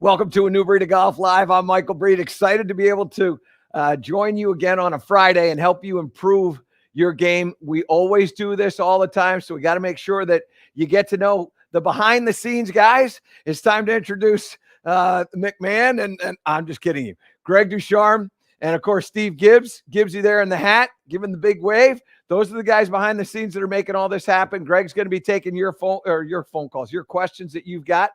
Welcome to A New Breed of Golf Live. I'm Michael Breed. Excited to be able to join you again on a Friday and help you improve your game. We always do this all the time, so we got to make sure that you get to know the behind-the-scenes guys. It's time to introduce McMahon, and I'm just kidding you, Greg Ducharme, and, of course, Steve Gibbs. Gibbsy there in the hat, giving the big wave. Those are the guys behind the scenes that are making all this happen. Greg's going to be taking your phone calls, your questions that you've got.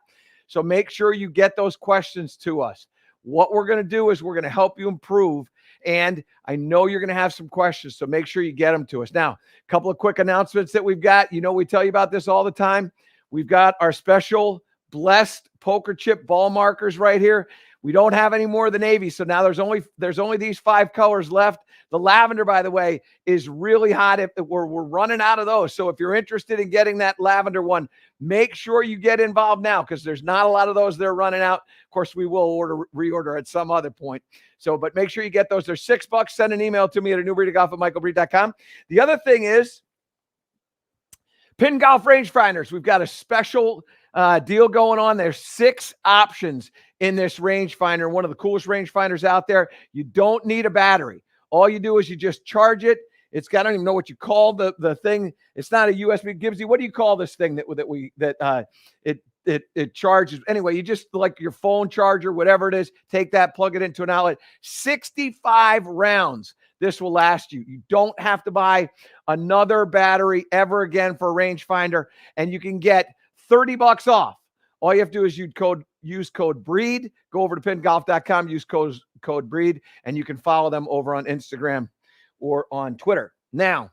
So make sure you get those questions to us. What we're going to do is we're going to help you improve. And I know you're going to have some questions, so make sure you get them to us. Now, a couple of quick announcements that we've got. You know, we tell you about this all the time. We've got our special blessed poker chip ball markers right here. We don't have any more of the navy, so now there's only these 5 colors left. The lavender, by the way, is really hot. We're running out of those. So if you're interested in getting that lavender one, make sure you get involved now because there's not a lot of those that are running out. Of course, we will reorder at some other point. So, but make sure you get those. They're $6. Send an email to me at anewbreedofgolf@michaelbreed.com. The other thing is Pin Golf Rangefinders. We've got a special deal going on. There's 6 options in this rangefinder. One of the coolest rangefinders out there. You don't need a battery. All you do is you just charge it. It's got, I don't even know what you call the thing. It's not a USB. Gibbsy, what do you call this thing that it charges? Anyway, you just, like your phone charger, whatever it is, take that, plug it into an outlet. 65 rounds this will last you. You don't have to buy another battery ever again for a rangefinder, and you can get $30 off. All you have to do is use code BREED. Go over to pingolf.com, use code BREED, and you can follow them over on Instagram or on Twitter. Now,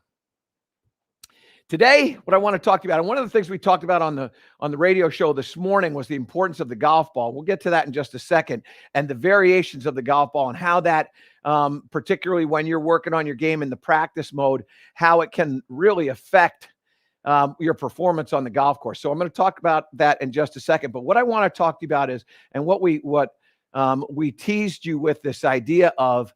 today, what I want to talk to you about, and one of the things we talked about on the radio show this morning was the importance of the golf ball. We'll get to that in just a second, and the variations of the golf ball and how that, particularly when you're working on your game in the practice mode, how it can really affect your performance on the golf course. So I'm going to talk about that in just a second. But what I want to talk to you about is, and what we teased you with, this idea of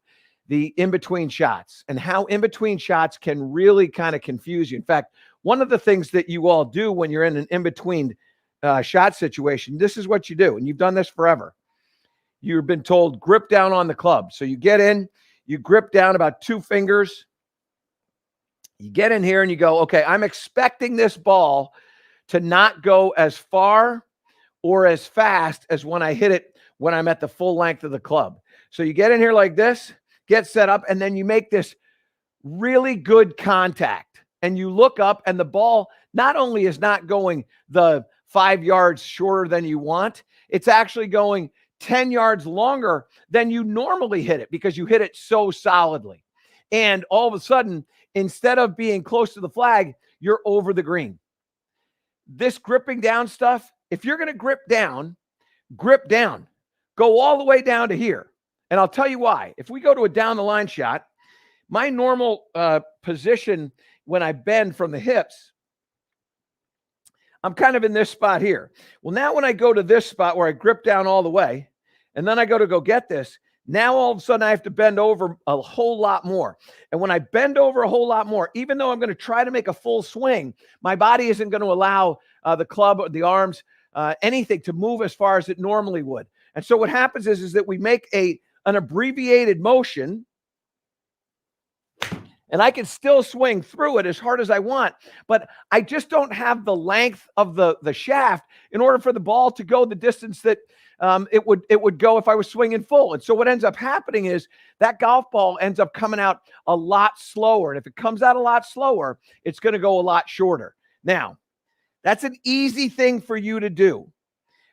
the in-between shots and how in-between shots can really kind of confuse you. In fact, one of the things that you all do when you're in an in-between shot situation, this is what you do, and you've done this forever. You've been told grip down on the club. So you get in, you grip down about 2 fingers. You get in here and you go, okay, I'm expecting this ball to not go as far or as fast as when I hit it when I'm at the full length of the club. So you get in here like this, get set up, and then you make this really good contact. And you look up, and the ball not only is not going the 5 yards shorter than you want, it's actually going 10 yards longer than you normally hit it because you hit it so solidly. And all of a sudden, instead of being close to the flag, you're over the green. This gripping down stuff, if you're going to grip down. Go all the way down to here. And I'll tell you why. If we go to a down-the-line shot, my normal position when I bend from the hips, I'm kind of in this spot here. Well, now when I go to this spot where I grip down all the way, and then I go get this, now all of a sudden I have to bend over a whole lot more. And when I bend over a whole lot more, even though I'm going to try to make a full swing, my body isn't going to allow the club or the arms, anything to move as far as it normally would. And so what happens is that we make an abbreviated motion, and I can still swing through it as hard as I want, but I just don't have the length of the shaft in order for the ball to go the distance that it would go if I was swinging full. And so what ends up happening is that golf ball ends up coming out a lot slower. And if it comes out a lot slower, it's going to go a lot shorter. Now, that's an easy thing for you to do,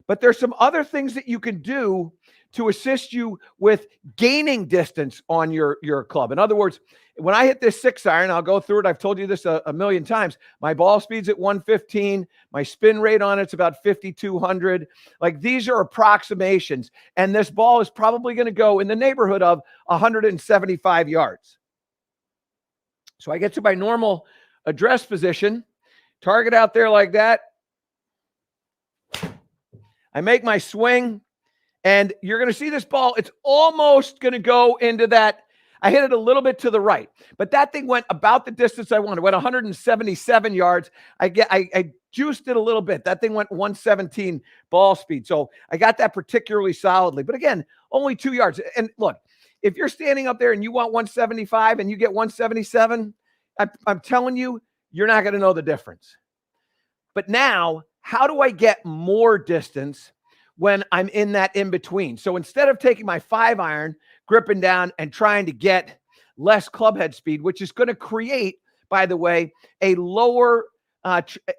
but there's some other things that you can do to assist you with gaining distance on your club. In other words, when I hit this 6-iron, I'll go through it. I've told you this a million times. My ball speed's at 115. My spin rate on it's about 5,200. Like, these are approximations. And this ball is probably going to go in the neighborhood of 175 yards. So I get to my normal address position, target out there like that. I make my swing. And you're going to see this ball, it's almost going to go into that I hit it a little bit to the right, but that thing went about the distance I wanted. It went 177 yards. I juiced it a little bit. That thing went 117 ball speed. So I got that particularly solidly. But again, only 2 yards. And look, if you're standing up there and you want 175 and you get 177, I'm telling you, you're not going to know the difference. But now, how do I get more distance when I'm in that in between? So instead of taking my 5-iron, gripping down and trying to get less club head speed, which is going to create, by the way, a lower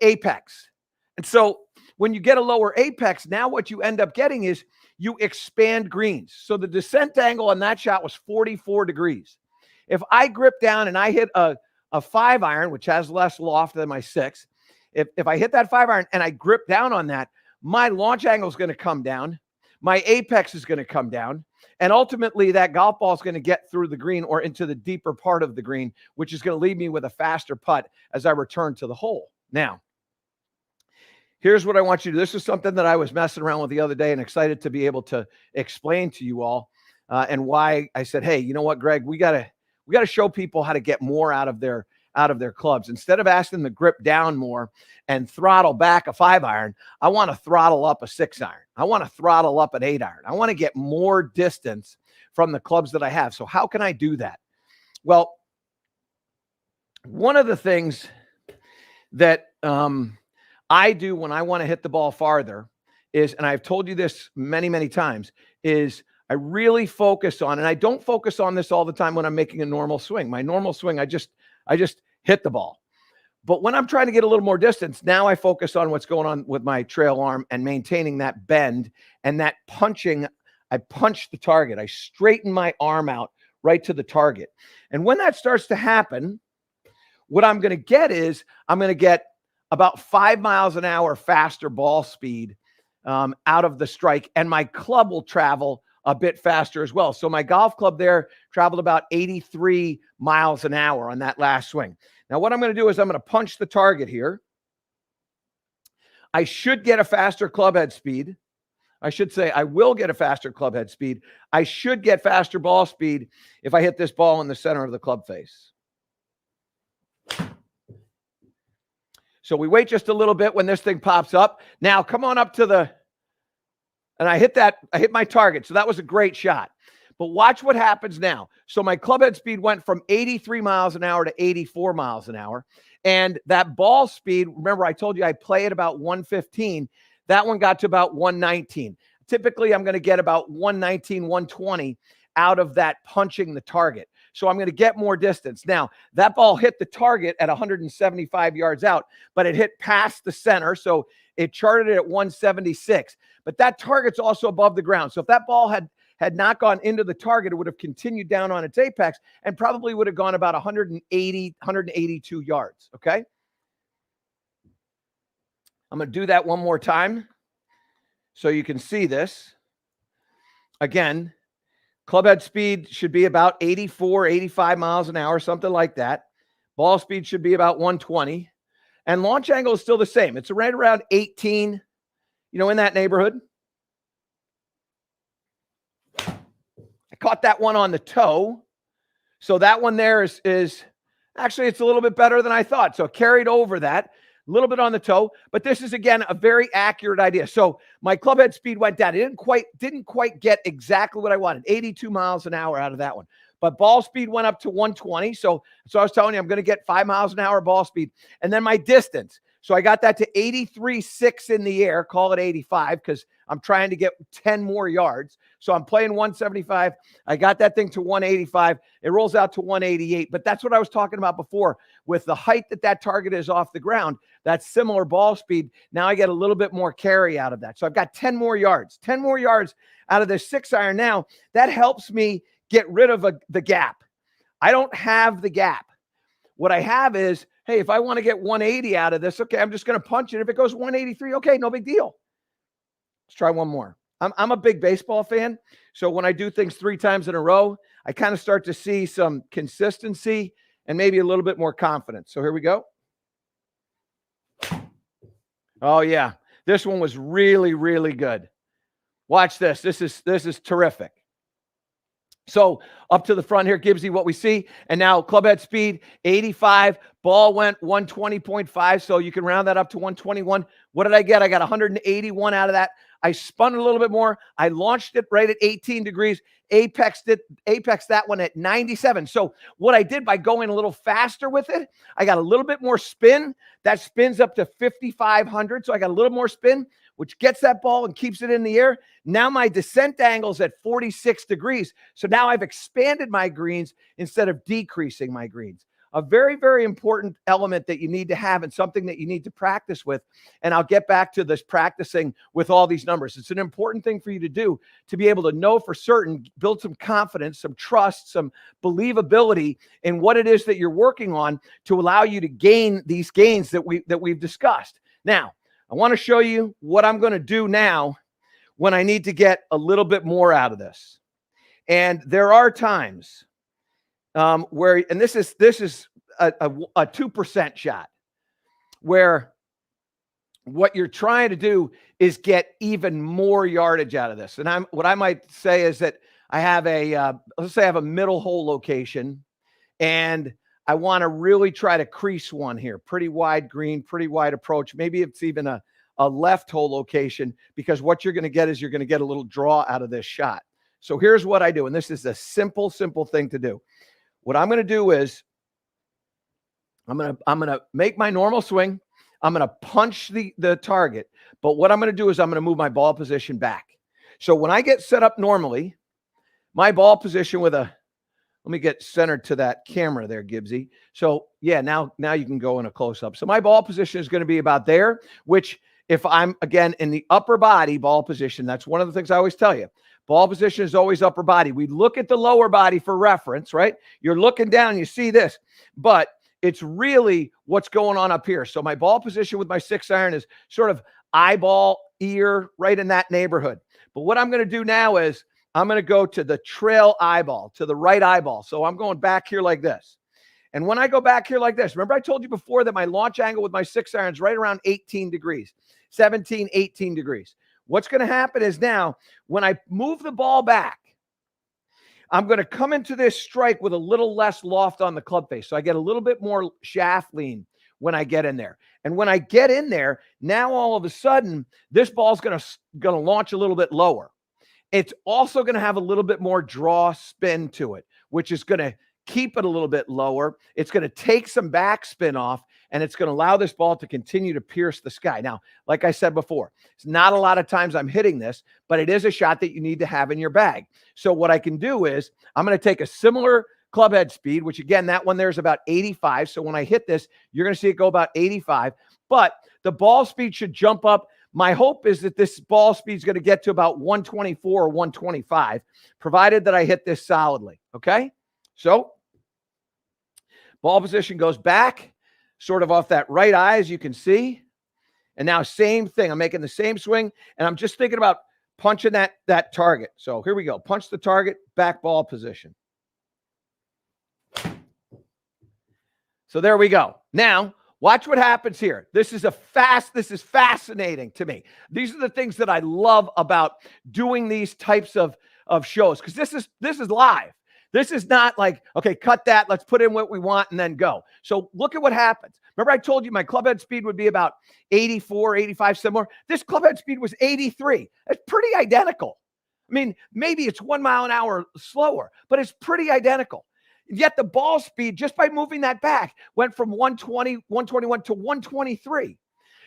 apex. And so when you get a lower apex, now what you end up getting is you expand greens. So the descent angle on that shot was 44 degrees. If I grip down and I hit a 5-iron, which has less loft than my 6, if I hit that 5-iron and I grip down on that, my launch angle is going to come down. My apex is going to come down. And ultimately, that golf ball is going to get through the green or into the deeper part of the green, which is going to leave me with a faster putt as I return to the hole. Now, here's what I want you to do. This is something that I was messing around with the other day and excited to be able to explain to you all and why I said, hey, you know what, Greg, we got to show people how to get more out of their clubs. Instead of asking them to grip down more and throttle back a 5-iron, I want to throttle up a 6-iron. I want to throttle up an 8-iron. I want to get more distance from the clubs that I have. So how can I do that? Well, one of the things that I do when I want to hit the ball farther is, and I've told you this many, many times, is I really focus on, and I don't focus on this all the time when I'm making a normal swing. My normal swing, I just hit the ball. But when I'm trying to get a little more distance, now I focus on what's going on with my trail arm and maintaining that bend and that punching. I punch the target. I straighten my arm out right to the target. And when that starts to happen, what I'm going to get is I'm going to get about 5 miles an hour faster ball speed out of the strike, and my club will travel a bit faster as well. So my golf club there traveled about 83 miles an hour on that last swing. Now, what I'm going to do is I'm going to punch the target here. I should get a faster club head speed. I should say I will get a faster club head speed. I should get faster ball speed if I hit this ball in the center of the club face. So we wait just a little bit when this thing pops up. Now, come on up to the, and I hit my target. So that was a great shot. But watch what happens now. So my club head speed went from 83 miles an hour to 84 miles an hour. And that ball speed, remember I told you I play at about 115. That one got to about 119. Typically, I'm going to get about 119, 120 out of that punching the target. So I'm going to get more distance. Now, that ball hit the target at 175 yards out, but it hit past the center. So it charted it at 176. But that target's also above the ground. So if that ball had not gone into the target, it would have continued down on its apex and probably would have gone about 182 yards. Okay. I'm going to do that one more time so you can see this. Again, club head speed should be about 84, 85 miles an hour, something like that. Ball speed should be about 120. And launch angle is still the same. It's right around 18, in that neighborhood. I caught that one on the toe. So that one there is actually, it's a little bit better than I thought. So carried over that. A little bit on the toe, but this is, again, a very accurate idea. So my club head speed went down. It didn't quite get exactly what I wanted, 82 miles an hour out of that one. But ball speed went up to 120. So I was telling you, I'm going to get 5 miles an hour ball speed. And then my distance. So I got that to 83.6 in the air, call it 85, because I'm trying to get 10 more yards. So I'm playing 175. I got that thing to 185. It rolls out to 188. But that's what I was talking about before. With the height that target is off the ground, that's similar ball speed. Now I get a little bit more carry out of that. So I've got 10 more yards. 10 more yards out of this 6-iron now. That helps me get rid of the gap. I don't have the gap. What I have is, hey, if I want to get 180 out of this, okay, I'm just going to punch it. If it goes 183, okay, no big deal. Let's try one more. I'm a big baseball fan. So when I do things 3 times in a row, I kind of start to see some consistency and maybe a little bit more confidence. So here we go. Oh, yeah. This one was really, really good. Watch this. This is terrific. So up to the front here, Gibbsy, what we see. And now club head speed, 85. Ball went 120.5. So you can round that up to 121. What did I get? I got 181 out of that. I spun it a little bit more. I launched it right at 18 degrees, apexed that one at 97. So what I did by going a little faster with it, I got a little bit more spin. That spins up to 5,500. So I got a little more spin, which gets that ball and keeps it in the air. Now my descent angle is at 46 degrees. So now I've expanded my greens instead of decreasing my greens. A very, very important element that you need to have and something that you need to practice with. And I'll get back to this practicing with all these numbers. It's an important thing for you to do to be able to know for certain, build some confidence, some trust, some believability in what it is that you're working on to allow you to gain these gains that we've discussed. Now, I want to show you what I'm going to do now when I need to get a little bit more out of this. And there are times where, and this is a 2% shot, where what you're trying to do is get even more yardage out of this. And what I might say is that I have let's say I have a middle hole location, and I want to really try to crease one here. Pretty wide green, pretty wide approach. Maybe it's even a left hole location, because what you're going to get is you're going to get a little draw out of this shot. So here's what I do. And this is a simple thing to do. What I'm going to do is I'm going to make my normal swing. I'm going to punch the target. But what I'm going to do is I'm going to move my ball position back. So when I get set up normally, my ball position with let me get centered to that camera there, Gibbsy. So yeah, now you can go in a close-up. So my ball position is going to be about there, which if I'm, again, in the upper body ball position, that's one of the things I always tell you. Ball position is always upper body. We look at the lower body for reference, right? You're looking down, you see this, but it's really what's going on up here. So my ball position with my 6-iron is sort of eyeball, ear, right in that neighborhood. But what I'm going to do now is I'm going to go to the trail eyeball, to the right eyeball. So I'm going back here like this. And when I go back here like this, remember I told you before that my launch angle with my 6-iron is right around 18 degrees, 17, 18 degrees. What's going to happen is now when I move the ball back, I'm going to come into this strike with a little less loft on the club face. So I get a little bit more shaft lean when I get in there. And when I get in there, now all of a sudden, this ball's going to launch a little bit lower. It's also going to have a little bit more draw spin to it, which is going to keep it a little bit lower. It's going to take some backspin off, and it's going to allow this ball to continue to pierce the sky. Now, like I said before, it's not a lot of times I'm hitting this, but it is a shot that you need to have in your bag. So what I can do is I'm going to take a similar club head speed, which again, that one there's about 85. So when I hit this, you're going to see it go about 85, but the ball speed should jump up. My hope is that this ball speed is going to get to about 124 or 125, provided that I hit this solidly. Okay. So ball position goes back, sort of off that right eye, as you can see. And now same thing. I'm making the same swing, and I'm just thinking about punching that target. So here we go. Punch the target, back ball position. So there we go. Now, watch what happens here. This is fascinating to me. These are the things that I love about doing these types of shows, because this is live. This is not like, okay, cut that, let's put in what we want and then go. So look at what happens. Remember I told you my club head speed would be about 84, 85, similar. This club head speed was 83. It's pretty identical. I mean, maybe it's 1 mile an hour slower, but it's pretty identical. Yet the ball speed, just by moving that back, went from 120, 121 to 123.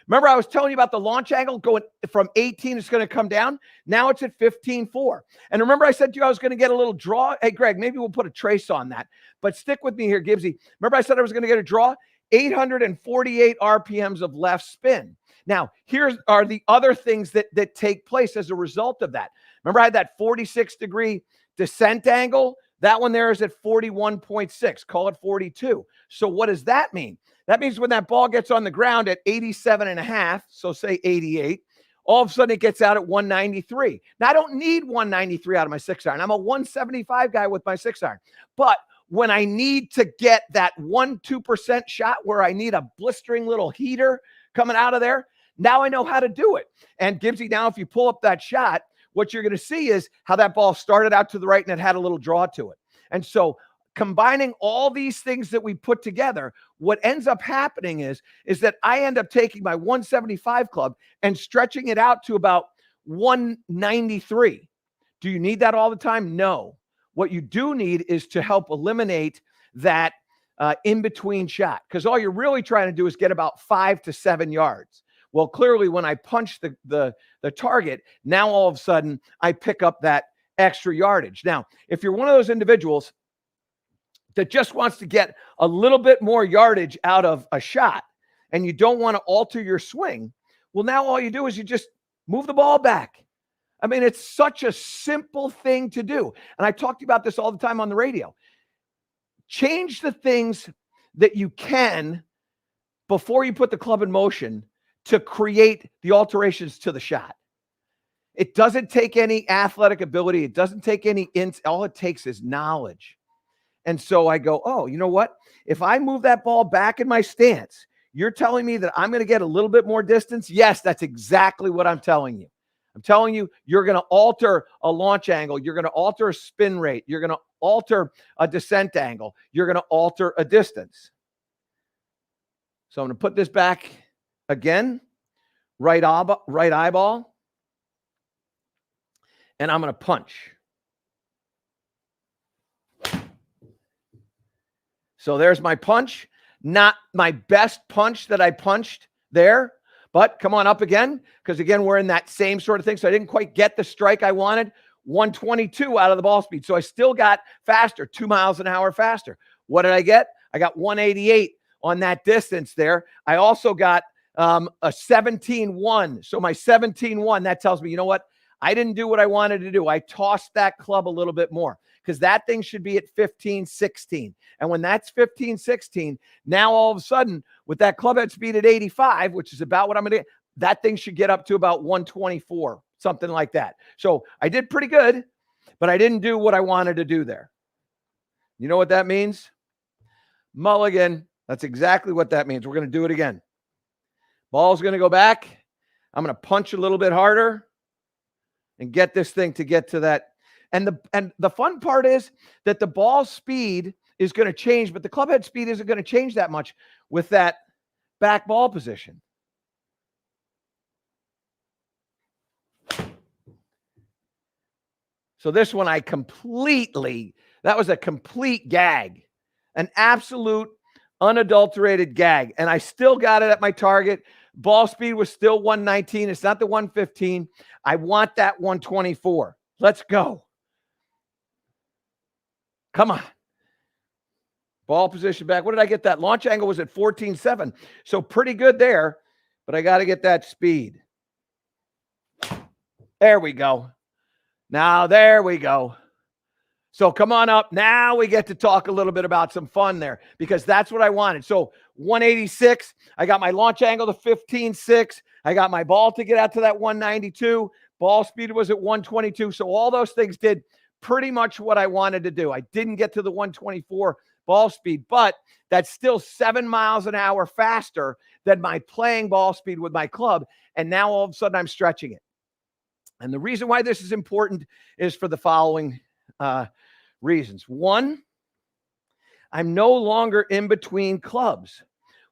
Remember, I was telling you about the launch angle going from 18, it's going to come down. Now it's at 15.4. And remember, I said to you I was going to get a little draw. Hey, Greg, maybe we'll put a trace on that. But stick with me here, Gibbsy. Remember, I said I was going to get a draw? 848 RPMs of left spin. Now, here are the other things that take place as a result of that. Remember, I had that 46-degree descent angle? That one there is at 41.6. Call it 42. So what does that mean? That means when that ball gets on the ground at 87.5, so say 88, all of a sudden it gets out at 193. Now, I don't need 193 out of my 6-iron. I'm a 175 guy with my 6-iron. But when I need to get that 1-2% shot where I need a blistering little heater coming out of there, now I know how to do it. And Gibbsy, now if you pull up that shot, what you're going to see is how that ball started out to the right and it had a little draw to it. And so combining all these things that we put together, what ends up happening is that I end up taking my 175 club and stretching it out to about 193. Do you need that all the time? No. What you do need is to help eliminate that in-between shot, because all you're really trying to do is get about 5 to 7 yards. Well, clearly when I punch the target, now all of a sudden I pick up that extra yardage. Now, if you're one of those individuals that just wants to get a little bit more yardage out of a shot and you don't want to alter your swing, well, now all you do is you just move the ball back. I mean, it's such a simple thing to do. And I talk to you about this all the time on the radio. Change the things that you can before you put the club in motion to create the alterations to the shot. It doesn't take any athletic ability. It doesn't take any all it takes is knowledge. And so I go, oh, you know what? If I move that ball back in my stance, you're telling me that I'm going to get a little bit more distance? Yes, that's exactly what I'm telling you. I'm telling you, you're going to alter a launch angle. You're going to alter a spin rate. You're going to alter a descent angle. You're going to alter a distance. So I'm going to put this back again, right eyeball, and I'm going to punch. So there's my punch. Not my best punch that I punched there, but come on up again, because again, we're in that same sort of thing. So I didn't quite get the strike I wanted. 122 out of the ball speed. So I still got faster, 2 miles an hour faster. What did I get? I got 188 on that distance there. I also got a 17-1. So my 17-1, that tells me, you know what? I didn't do what I wanted to do. I tossed that club a little bit more because that thing should be at 15-16. And when that's 15-16, now all of a sudden with that club head speed at 85, which is about what I'm going to get, that thing should get up to about 124, something like that. So I did pretty good, but I didn't do what I wanted to do there. You know what that means? Mulligan. That's exactly what that means. We're going to do it again. Ball's going to go back. I'm going to punch a little bit harder and get this thing to get to that. And the fun part is that the ball speed is going to change, but the club head speed isn't going to change that much with that back ball position. So this one that was a complete gag, an absolute unadulterated gag. And I still got it at my target. Ball speed was still 119. It's not the 115. I want that 124. Let's go. Come on. Ball position back. What did I get that? Launch angle was at 14.7. So pretty good there, but I got to get that speed. There we go. Now, there we go. So come on up. Now we get to talk a little bit about some fun there because that's what I wanted. So 186, I got my launch angle to 15.6. I got my ball to get out to that 192. Ball speed was at 122. So all those things did pretty much what I wanted to do. I didn't get to the 124 ball speed, but that's still 7 miles an hour faster than my playing ball speed with my club. And now all of a sudden I'm stretching it. And the reason why this is important is for the following reasons. One, I'm no longer in between clubs.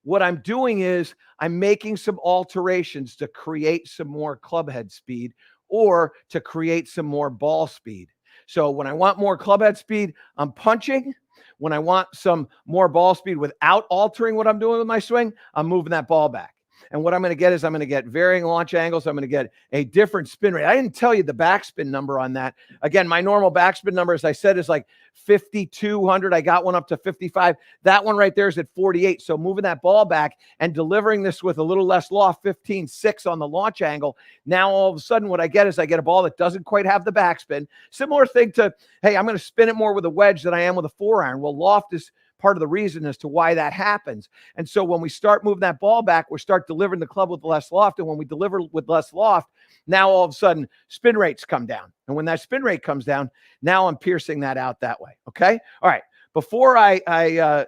What I'm doing is I'm making some alterations to create some more club head speed or to create some more ball speed. So when I want more club head speed, I'm punching. When I want some more ball speed without altering what I'm doing with my swing, I'm moving that ball back. And what I'm going to get is I'm going to get varying launch angles. I'm going to get a different spin rate. I didn't tell you the backspin number on that. Again, my normal backspin number, as I said, is like 5,200. I got one up to 55. That one right there is at 48. So moving that ball back and delivering this with a little less loft, 15.6 on the launch angle. Now, all of a sudden, what I get is I get a ball that doesn't quite have the backspin. Similar thing to, hey, I'm going to spin it more with a wedge than I am with a 4-iron. Well, loft is part of the reason as to why that happens. And so when we start moving that ball back, we start delivering the club with less loft. And when we deliver with less loft, now all of a sudden spin rates come down. And when that spin rate comes down, now I'm piercing that out that way. Okay. All right. Before I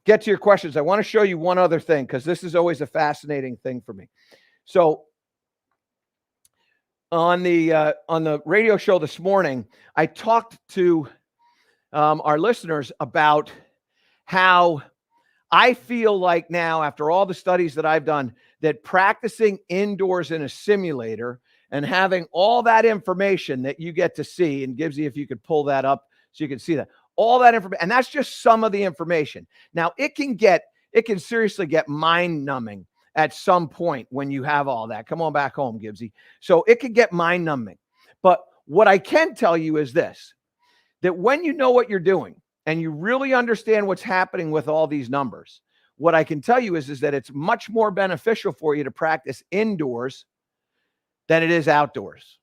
get to your questions, I want to show you one other thing, because this is always a fascinating thing for me. So on the radio show this morning, I talked to our listeners about how I feel like now, after all the studies that I've done, that practicing indoors in a simulator and having all that information that you get to see, and Gibbsy, if you could pull that up so you can see that, all that information, and that's just some of the information. Now, it can seriously get mind numbing at some point when you have all that. Come on back home, Gibbsy. So it can get mind numbing. But what I can tell you is this, that when you know what you're doing and you really understand what's happening with all these numbers, what I can tell you is that it's much more beneficial for you to practice indoors than it is outdoors.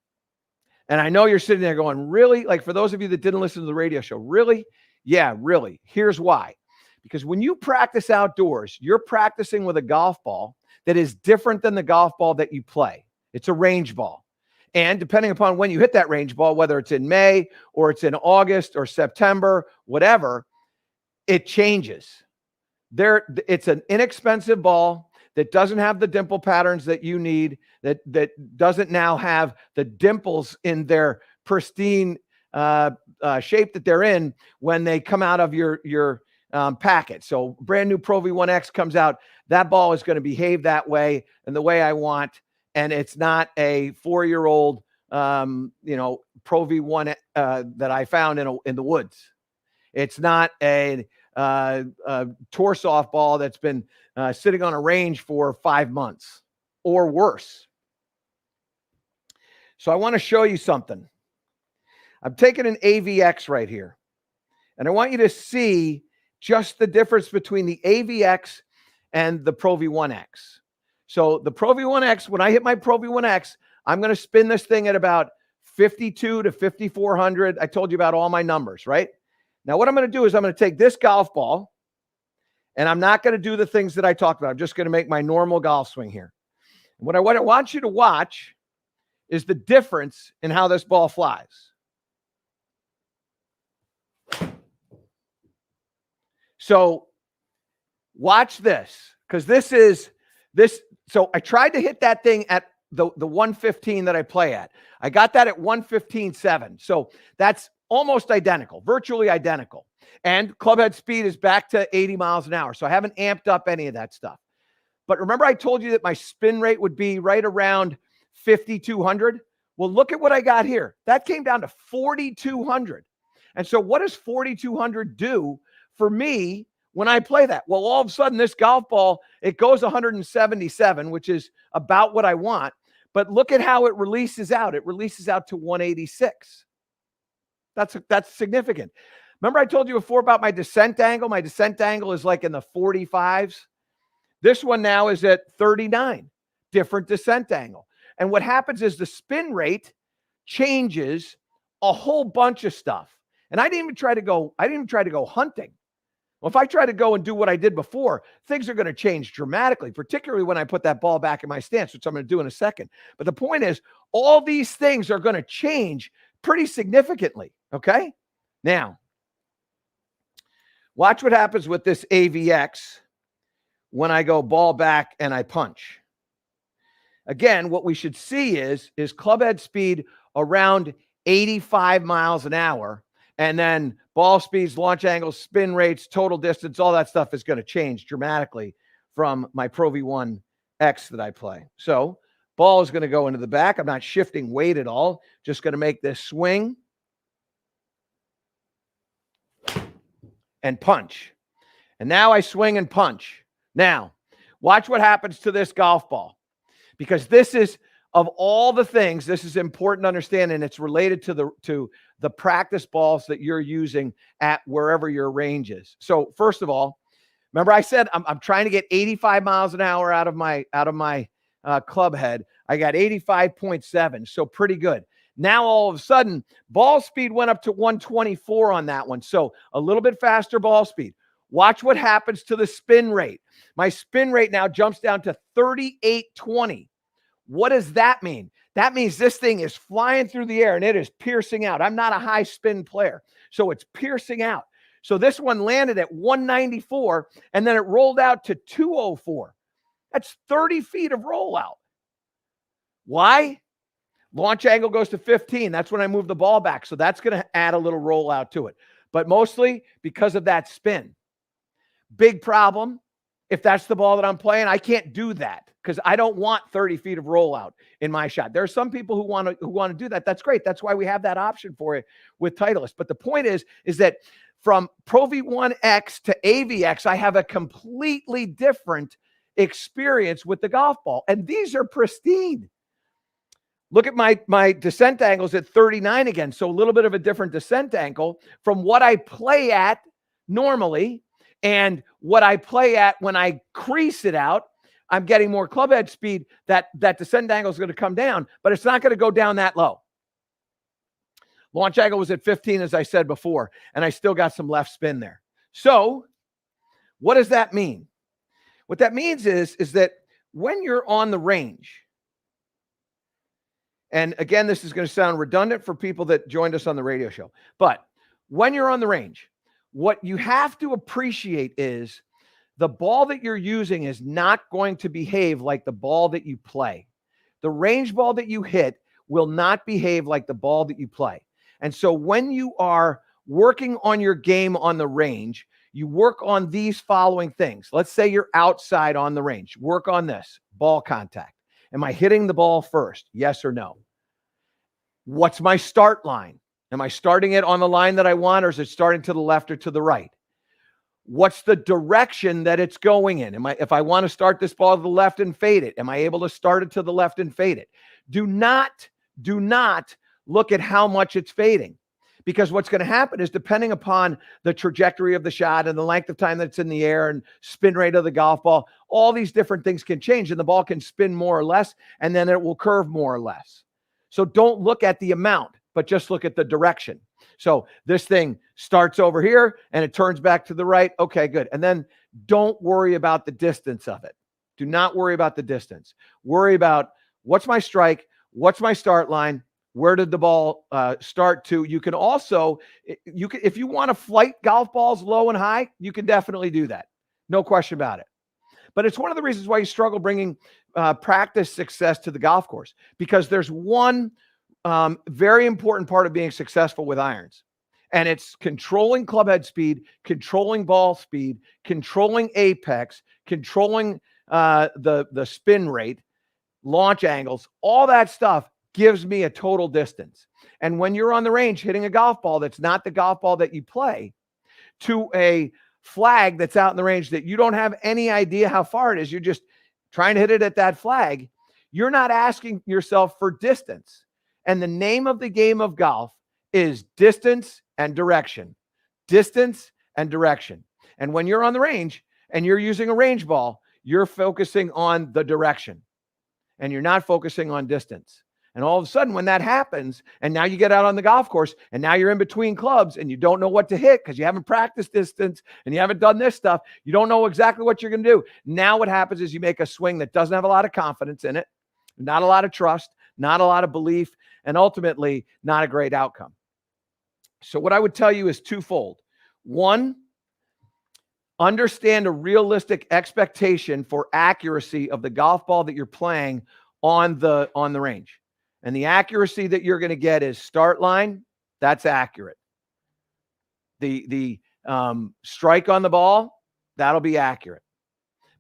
And I know you're sitting there going, really? Like, for those of you that didn't listen to the radio show, really? Yeah, really. Here's why. Because when you practice outdoors, you're practicing with a golf ball that is different than the golf ball that you play. It's a range ball. And depending upon when you hit that range ball, whether it's in May or it's in August or September, whatever, it changes. It's an inexpensive ball that doesn't have the dimple patterns that you need, that doesn't now have the dimples in their pristine shape that they're in when they come out of your packet. So brand new Pro V1X comes out, that ball is going to behave that way and the way I want. And it's not a 4-year-old, Pro V1 that I found in the woods. It's not a tour softball that's been sitting on a range for 5 months or worse. So I want to show you something. I'm taking an AVX right here, and I want you to see just the difference between the AVX and the Pro V1X. So the Pro V1X, when I hit my Pro V1X, I'm going to spin this thing at about 52 to 5,400. I told you about all my numbers, right? Now, what I'm going to do is I'm going to take this golf ball, and I'm not going to do the things that I talked about. I'm just going to make my normal golf swing here. And what I want you to watch is the difference in how this ball flies. So watch this, because this. So I tried to hit that thing at the 115 that I play at. I got that at 115.7. So that's almost identical, virtually identical. And clubhead speed is back to 80 miles an hour. So I haven't amped up any of that stuff. But remember I told you that my spin rate would be right around 5,200? Well, look at what I got here. That came down to 4,200. And so what does 4,200 do for me when I play that? Well, all of a sudden, this golf ball, it goes 177, which is about what I want. But look at how it releases out. It releases out to 186. That's significant. Remember I told you before about my descent angle? My descent angle is like in the 45s. This one now is at 39. Different descent angle. And what happens is the spin rate changes a whole bunch of stuff. And I didn't even try to go hunting. Well, if I try to go and do what I did before, things are going to change dramatically, particularly when I put that ball back in my stance, which I'm going to do in a second. But the point is, all these things are going to change pretty significantly, okay? Now, watch what happens with this AVX when I go ball back and I punch. Again, what we should see is clubhead speed around 85 miles an hour. And then ball speeds, launch angles, spin rates, total distance, all that stuff is going to change dramatically from my Pro V1X that I play. So ball is going to go into the back. I'm not shifting weight at all. Just going to make this swing and punch. And now I swing and punch. Now, watch what happens to this golf ball. Because this is, of all the things, this is important to understand, and it's related to the practice balls that you're using at wherever your range is. So first of all, remember I said I'm trying to get 85 miles an hour out of my club head. I got 85.7, so pretty good. Now all of a sudden, ball speed went up to 124 on that one, so a little bit faster ball speed. Watch what happens to the spin rate. My spin rate now jumps down to 3820. What does that mean? That means this thing is flying through the air and it is piercing out. I'm not a high spin player, so it's piercing out. So this one landed at 194 and then it rolled out to 204. That's 30 feet of rollout. Why? Launch angle goes to 15. That's when I move the ball back. So that's going to add a little rollout to it. But mostly because of that spin. Big problem. If that's the ball that I'm playing, I can't do that because I don't want 30 feet of rollout in my shot. There are some people who want to do that. That's great. That's why we have that option for it with Titleist. But the point is that from Pro V1X to AVX, I have a completely different experience with the golf ball. And these are pristine. Look at my descent angles at 39 again. So a little bit of a different descent angle from what I play at normally and what I play at when I crease it out. I'm getting more club head speed. That descent angle is going to come down, but it's not going to go down that low. Launch angle was at 15, as I said before, and I still got some left spin there. So what does that mean? What that means is that when you're on the range, and again, this is going to sound redundant for people that joined us on the radio show, but when you're on the range, what you have to appreciate is the ball that you're using is not going to behave like the ball that you play. The range ball that you hit will not behave like the ball that you play. And so when you are working on your game on the range, you work on these following things. Let's say you're outside on the range. Work on this. Ball contact. Am I hitting the ball first? Yes or no? What's my start line? Am I starting it on the line that I want, or is it starting to the left or to the right? What's the direction that it's going in? If I want to start this ball to the left and fade it, am I able to start it to the left and fade it? Do not look at how much it's fading, because what's going to happen is, depending upon the trajectory of the shot and the length of time that it's in the air and spin rate of the golf ball, all these different things can change, and the ball can spin more or less, and then it will curve more or less. So don't look at the amount, but just look at the direction. So this thing starts over here and it turns back to the right. Okay, good. And then don't worry about the distance of it. Do not worry about the distance. Worry about what's my strike, what's my start line, where did the ball start to. You can also, if you want to flight golf balls low and high, you can definitely do that. No question about it. But it's one of the reasons why you struggle bringing practice success to the golf course, because there's one very important part of being successful with irons, and it's controlling club head speed, controlling ball speed, controlling apex, controlling the spin rate, launch angles. All that stuff gives me a total distance. And when you're on the range hitting a golf ball that's not the golf ball that you play, to a flag that's out in the range that you don't have any idea how far it is, you're just trying to hit it at that flag, you're not asking yourself for distance. And the name of the game of golf is distance and direction. Distance and direction. And when you're on the range and you're using a range ball, you're focusing on the direction and you're not focusing on distance. And all of a sudden, when that happens, and now you get out on the golf course and now you're in between clubs and you don't know what to hit because you haven't practiced distance and you haven't done this stuff, you don't know exactly what you're going to do. Now what happens is you make a swing that doesn't have a lot of confidence in it, not a lot of trust, not a lot of belief, and ultimately not a great outcome. So what I would tell you is twofold. One, understand a realistic expectation for accuracy of the golf ball that you're playing on the range. And the accuracy that you're going to get is start line. That's accurate. The strike on the ball, that'll be accurate.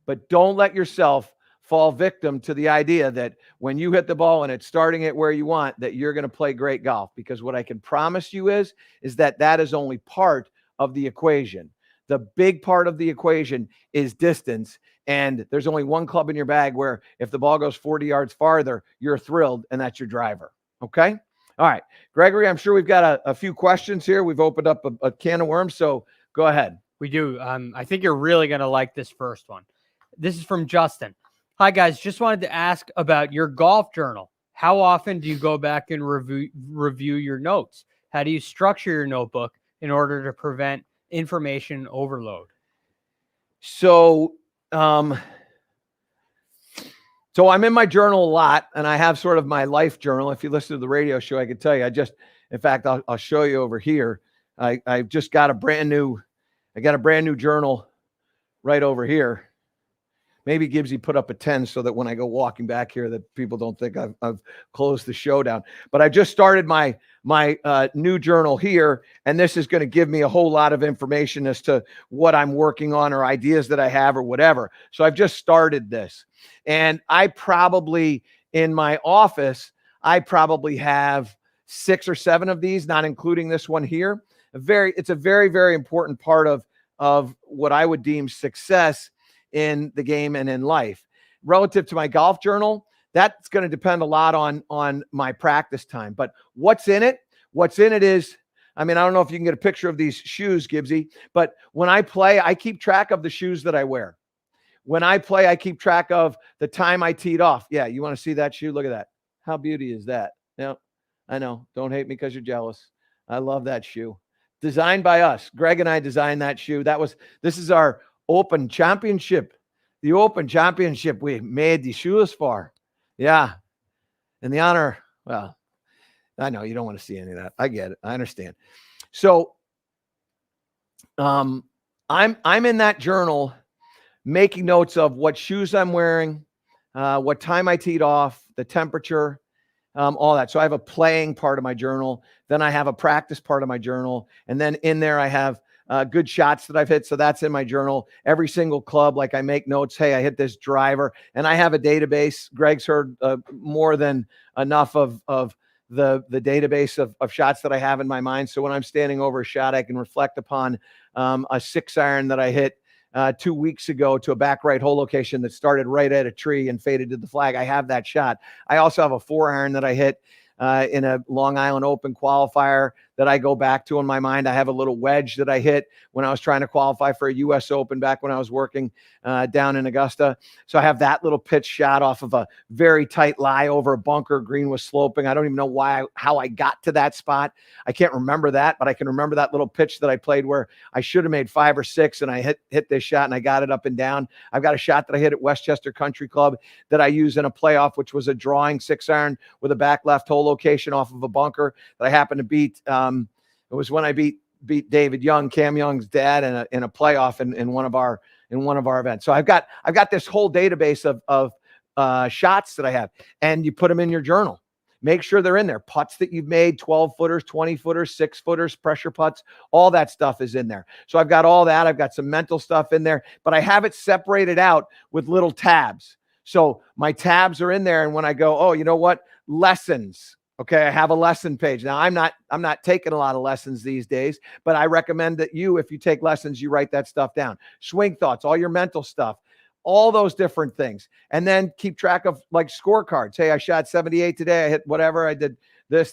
But don't let yourself fall victim to the idea that when you hit the ball and it's starting it where you want, that you're going to play great golf. Because what I can promise you is that is only part of the equation. The big part of the equation is distance. And there's only one club in your bag where if the ball goes 40 yards farther, you're thrilled, and that's your driver. Okay? All right. Gregory, I'm sure we've got a few questions here. We've opened up a can of worms, so go ahead. We do. I think you're really going to like this first one. This is from Justin. Hi, guys. Just wanted to ask about your golf journal. How often do you go back and review your notes? How do you structure your notebook in order to prevent information overload? So I'm in my journal a lot, and I have sort of my life journal. If you listen to the radio show, I could tell you, in fact, I'll show you over here. I've just got a brand new journal right over here. Maybe Gibbsy put up a 10 so that when I go walking back here, that people don't think I've closed the show down. But I just started my new journal here, and this is going to give me a whole lot of information as to what I'm working on or ideas that I have or whatever. So I've just started this, and I probably in my office, I probably have 6 or 7 of these, not including this one here. It's a very, very important part of what I would deem success in the game and in life. Relative to my golf journal, that's going to depend a lot on my practice time. But what's in it? What's in it is, I mean, I don't know if you can get a picture of these shoes, Gibbsy, but when I play, I keep track of the shoes that I wear. When I play, I keep track of the time I teed off. Yeah, you want to see that shoe? Look at that. How beauty is that? Yeah, I know. Don't hate me because you're jealous. I love that shoe. Designed by us. Greg and I designed that shoe. This is our Open Championship. The Open Championship we made the shoes for. Yeah. And the honor, well, I know you don't want to see any of that. I get it. I understand. So I'm in that journal making notes of what shoes I'm wearing, what time I teed off, the temperature, all that. So I have a playing part of my journal. Then I have a practice part of my journal. And then in there, I have good shots that I've hit. So that's in my journal. Every single club, like I make notes. Hey, I hit this driver, and I have a database. Greg's heard more than enough of the database of shots that I have in my mind. So when I'm standing over a shot, I can reflect upon a 6-iron that I hit 2 weeks ago to a back right hole location that started right at a tree and faded to the flag. I have that shot. I also have a 4-iron that I hit in a Long Island Open qualifier that I go back to in my mind. I have a little wedge that I hit when I was trying to qualify for a U.S. Open back when I was working down in Augusta. So I have that little pitch shot off of a very tight lie over a bunker. Green was sloping. I don't even know how I got to that spot. I can't remember that, but I can remember that little pitch that I played where I should have made 5 or 6, and I hit this shot and I got it up and down. I've got a shot that I hit at Westchester Country Club that I use in a playoff, which was a drawing 6-iron with a back left hole location off of a bunker that I happened to beat. It was when I beat David Young, Cam Young's dad, in a playoff in one of our events. So I've got this whole database of shots that I have, and you put them in your journal. Make sure they're in there. Putts that you've made, 12-footers, 20-footers, 6-footers, pressure putts, all that stuff is in there. So I've got all that. I've got some mental stuff in there, but I have it separated out with little tabs. So my tabs are in there, and when I go, oh, you know what? Lessons. Okay, I have a lesson page. Now, I'm not taking a lot of lessons these days, but I recommend that if you take lessons, you write that stuff down. Swing thoughts, all your mental stuff, all those different things. And then keep track of like scorecards. Hey, I shot 78 today. I hit whatever. I did this.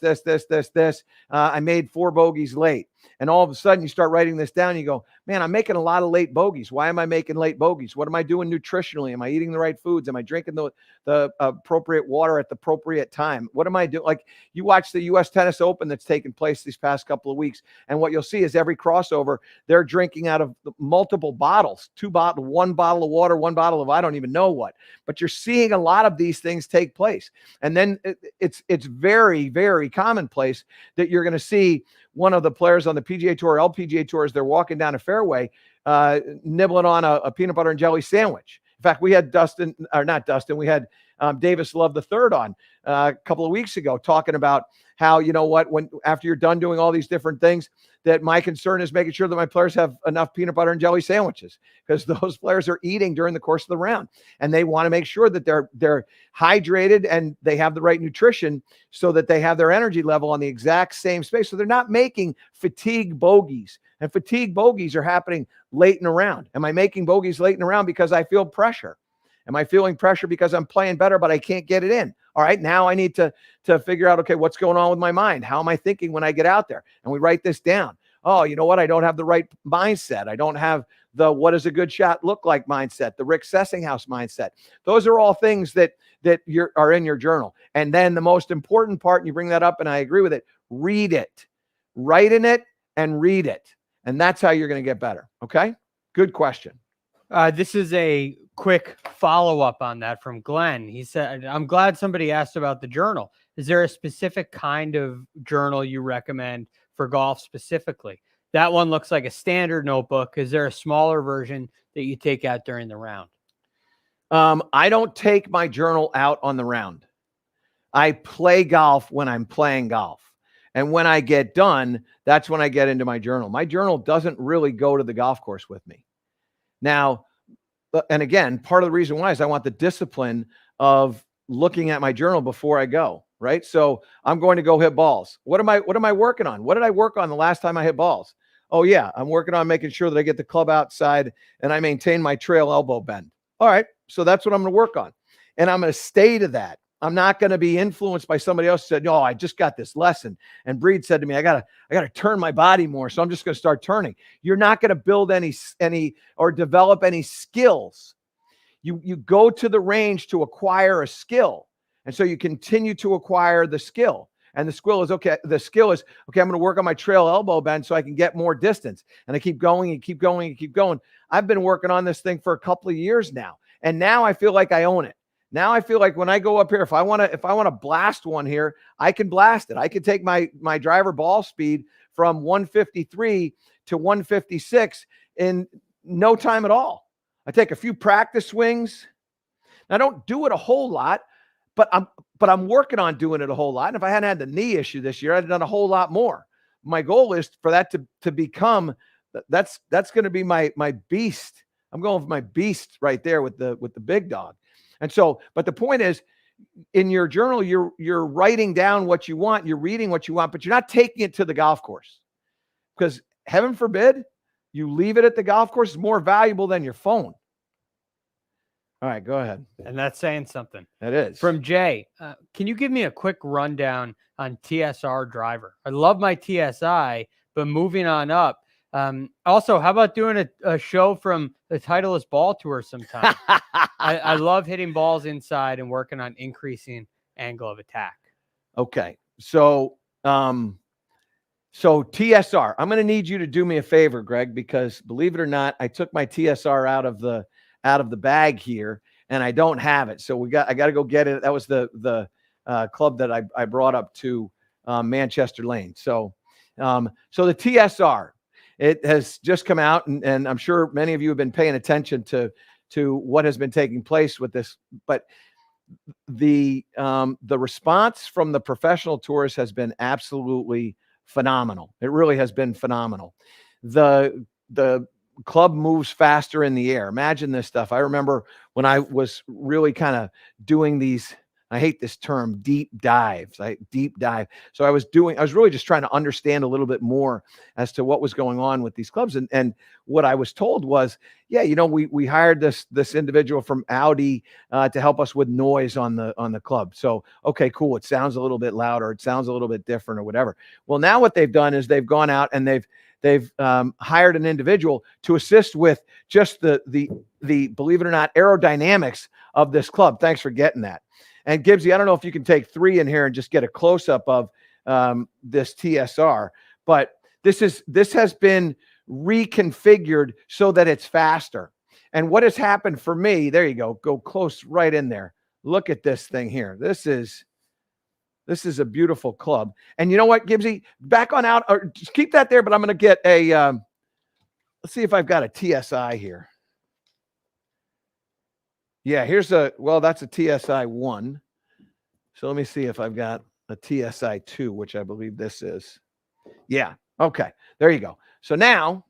I made 4 bogeys late. And all of a sudden you start writing this down. You go, man, I'm making a lot of late bogeys. Why am I making late bogeys? What am I doing nutritionally? Am I eating the right foods? Am I drinking the appropriate water at the appropriate time? What am I doing? Like, you watch the U.S. Tennis Open that's taken place these past couple of weeks, and what you'll see is every crossover, they're drinking out of multiple bottles, 1 bottle of water, 1 bottle of I don't even know what. But you're seeing a lot of these things take place. And then it's very, very commonplace that you're going to see one of the players on the PGA Tour, LPGA Tours, they're walking down a fairway, nibbling on a peanut butter and jelly sandwich. In fact, we had we had Davis Love III on a couple of weeks ago talking about how, you know what, after you're done doing all these different things, that my concern is making sure that my players have enough peanut butter and jelly sandwiches, because those players are eating during the course of the round, and they want to make sure that they're hydrated and they have the right nutrition so that they have their energy level on the exact same space. So they're not making fatigue bogeys, and fatigue bogeys are happening late in the round. Am I making bogeys late in the round because I feel pressure? Am I feeling pressure because I'm playing better, but I can't get it in? All right, now I need to figure out, okay, what's going on with my mind? How am I thinking when I get out there? And we write this down. Oh, you know what? I don't have the right mindset. I don't have the what does a good shot look like mindset, the Rick Sessinghouse mindset. Those are all things that are in your journal. And then the most important part, and you bring that up, and I agree with it, read it. Write in it and read it. And that's how you're going to get better. Okay? Good question. This is a quick follow-up on that from Glenn. He said, I'm glad somebody asked about the journal. Is there a specific kind of journal you recommend for golf specifically? That one looks like a standard notebook. Is there a smaller version that you take out during the round? I don't take my journal out on the round. I play golf when I'm playing golf. And when I get done, that's when I get into my journal. My journal doesn't really go to the golf course with me. Now, and again, part of the reason why is I want the discipline of looking at my journal before I go, right? So I'm going to go hit balls. What am I working on? What did I work on the last time I hit balls? Oh yeah, I'm working on making sure that I get the club outside and I maintain my trail elbow bend. All right, so that's what I'm going to work on. And I'm going to stay to that. I'm not going to be influenced by somebody else who said, no, I just got this lesson. And Breed said to me, I gotta turn my body more. So I'm just going to start turning. You're not going to build any or develop any skills. You go to the range to acquire a skill. And so you continue to acquire the skill. And the skill is, okay, I'm going to work on my trail elbow bend so I can get more distance. And I keep going and keep going and keep going. I've been working on this thing for a couple of years now. And now I feel like I own it. Now I feel like when I go up here, if I want to blast one here, I can blast it. I can take my driver ball speed from 153 to 156 in no time at all. I take a few practice swings. I don't do it a whole lot, but I'm working on doing it a whole lot. And if I hadn't had the knee issue this year, I'd have done a whole lot more. My goal is for that to become, that's going to be my beast. I'm going for my beast right there with the big dog. And so, but the point is, in your journal, you're writing down what you want, you're reading what you want, but you're not taking it to the golf course, because heaven forbid you leave it at the golf course is more valuable than your phone. All right, go ahead. And that's saying something. It is. From Jay, can you give me a quick rundown on TSR driver? I love my TSI, but moving on up. Also, how about doing a show from the Titleist Ball Tour sometime? I love hitting balls inside and working on increasing angle of attack. Okay. So TSR, I'm going to need you to do me a favor, Greg, because believe it or not, I took my TSR out of the bag here and I don't have it. So I got to go get it. That was the club that I brought up to Manchester Lane. So the TSR, it has just come out, and I'm sure many of you have been paying attention to what has been taking place with this. But the response from the professional tours has been absolutely phenomenal. It really has been phenomenal. The club moves faster in the air. Imagine this stuff. I remember when I was really kind of doing these, I hate this term, deep dives. Deep dive. So I was really just trying to understand a little bit more as to what was going on with these clubs. And what I was told was, yeah, we hired this individual from Audi to help us with noise on the club. So, okay, cool. It sounds a little bit louder. It sounds a little bit different or whatever. Well, now what they've done is they've gone out and they've hired an individual to assist with just the believe it or not, aerodynamics of this club. Thanks for getting that. And Gibbsy, I don't know if you can take 3 in here and just get a close-up of this TSR, but this has been reconfigured so that it's faster. And what has happened for me, there you go close right in there. Look at this thing here. This is a beautiful club. And you know what, Gibbsy, back on out, or just keep that there, but I'm going to get let's see if I've got a TSI here. Yeah, that's a TSI 1. So let me see if I've got a TSI 2, which I believe this is. Yeah, okay, there you go. So now,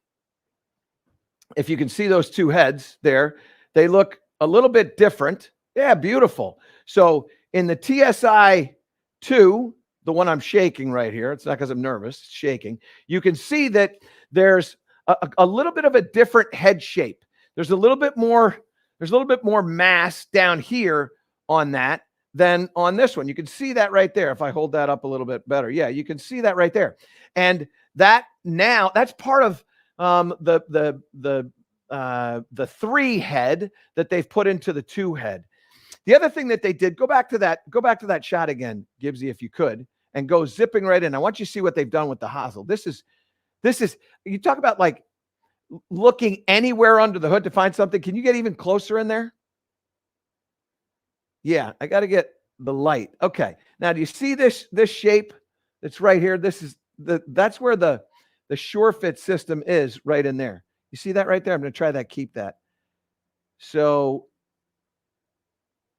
if you can see those two heads there, they look a little bit different. Yeah, beautiful. So in the TSI 2, the one I'm shaking right here, it's not because I'm nervous, it's shaking. You can see that there's a little bit of a different head shape. There's a little bit more mass down here on that than on this one. You can see that right there. If I hold that up a little bit better. Yeah, you can see that right there. And that's part of the 3 head that they've put into the 2 head. The other thing that they did, go back to that shot again, Gibbsy, if you could, and go zipping right in. I want you to see what they've done with the hosel. This is, you talk about like looking anywhere under the hood to find something. Can you get even closer in there? Yeah, I got to get the light. Okay. Now, do you see this shape that's right here? That's where the Sure Fit system is, right in there. You see that right there? I'm going to try that, keep that. So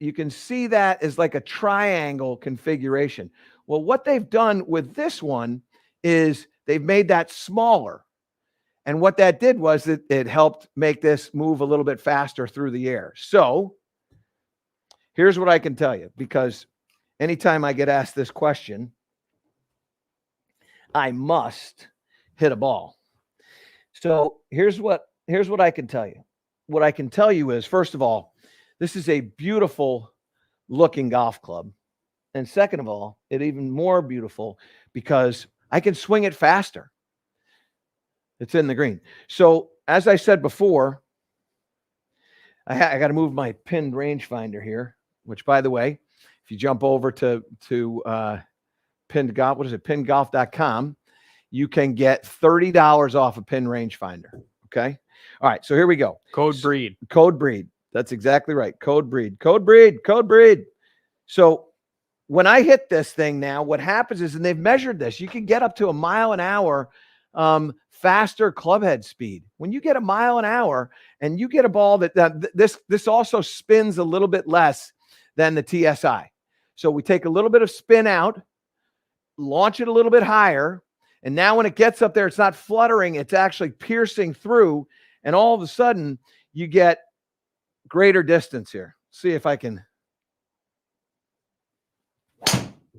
you can see that as like a triangle configuration. Well, what they've done with this one is they've made that smaller. And what that did was it helped make this move a little bit faster through the air. So here's what I can tell you, because anytime I get asked this question, I must hit a ball. So here's what I can tell you. What I can tell you is, first of all, this is a beautiful looking golf club. And second of all, it's even more beautiful because I can swing it faster. It's in the green. So as I said before, I got to move my pinned rangefinder here, which, by the way, if you jump over to pinned golf, what is it? Pinnedgolf.com, you can get $30 off a pinned rangefinder. Okay. All right. So here we go. Code breed. Code breed. That's exactly right. Code breed. Code breed. Code breed. So when I hit this thing now, what happens is, and they've measured this, you can get up to 1 mile an hour faster clubhead speed. When you get 1 mile an hour and you get a ball that this also spins a little bit less than the TSI. So we take a little bit of spin out, launch it a little bit higher. And now when it gets up there, it's not fluttering, it's actually piercing through. And all of a sudden you get greater distance here. See if I can.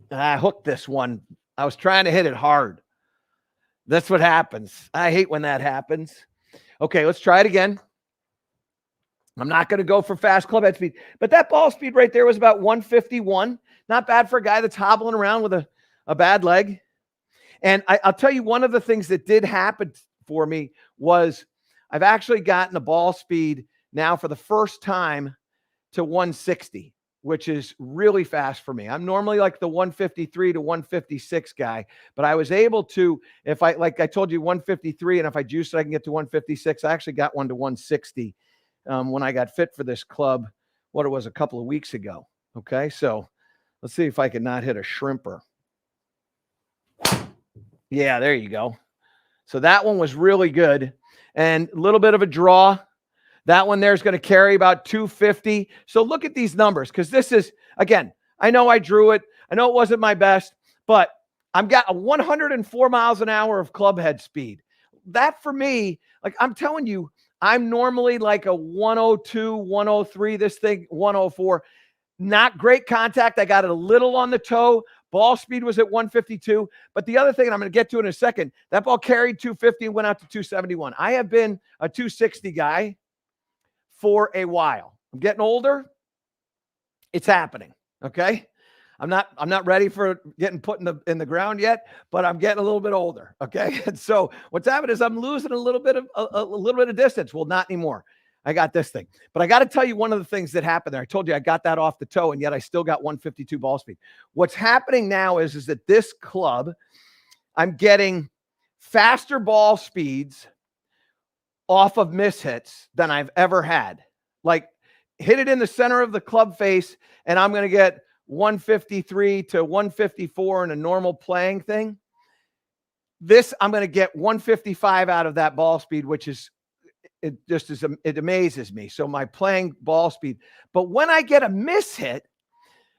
I hooked this one. I was trying to hit it hard. That's what happens. I hate when that happens. Okay, let's try it again. I'm not going to go for fast club head speed, but that ball speed right there was about 151. Not bad for a guy that's hobbling around with a bad leg. And I'll tell you, one of the things that did happen for me was I've actually gotten a ball speed now for the first time to 160, which is really fast for me. I'm normally like the 153 to 156 guy, but I was able to, if I, like I told you, 153, and if I juice it, I can get to 156. I actually got one to 160 when I got fit for this club, what it was a couple of weeks ago. Okay, so let's see if I can not hit a shrimper. Yeah, there you go. So that one was really good. And a little bit of a draw. That one there is going to carry about 250. So look at these numbers, because this is, again, I know I drew it. I know it wasn't my best, but I've got a 104 miles an hour of club head speed. That for me, like I'm telling you, I'm normally like a 102, 103, this thing, 104. Not great contact. I got it a little on the toe. Ball speed was at 152. But the other thing, and I'm going to get to in a second, that ball carried 250 and went out to 271. I have been a 260 guy for a while. I'm getting older. It's happening. Okay. I'm not ready for getting put in the ground yet, but I'm getting a little bit older. Okay. And so what's happening is I'm losing a little bit of distance. Well, not anymore. I got this thing, but I got to tell you one of the things that happened there. I told you I got that off the toe, and yet I still got 152 ball speed. What's happening now is that this club, I'm getting faster ball speeds off of mishits than I've ever had. Like hit it in the center of the club face, and I'm going to get 153 to 154 in a normal playing thing. This, I'm going to get 155 out of that ball speed, which is, it amazes me. So my playing ball speed, but when I get a miss hit,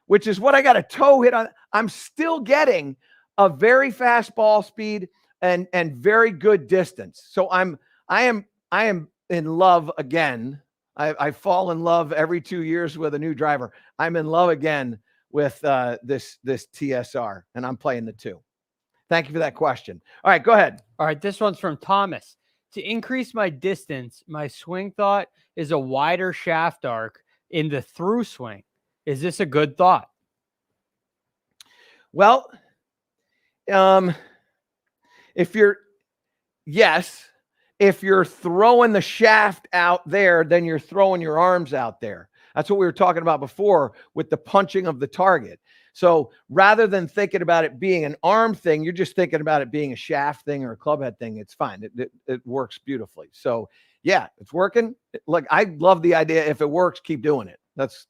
which is what I got a toe hit on, I'm still getting a very fast ball speed and very good distance. So I am in love again. I fall in love every 2 years with a new driver. I'm in love again with this TSR, and I'm playing the 2. Thank you for that question. All right, go ahead. All right, this one's from Thomas. To increase my distance, my swing thought is a wider shaft arc in the through swing. Is this a good thought? Well, if you're throwing the shaft out there, then you're throwing your arms out there. That's what we were talking about before with the punching of the target. So rather than thinking about it being an arm thing, you're just thinking about it being a shaft thing or a club head thing. It's fine. It works beautifully. So yeah, it's working. Look, I love the idea. If it works, keep doing it. That's,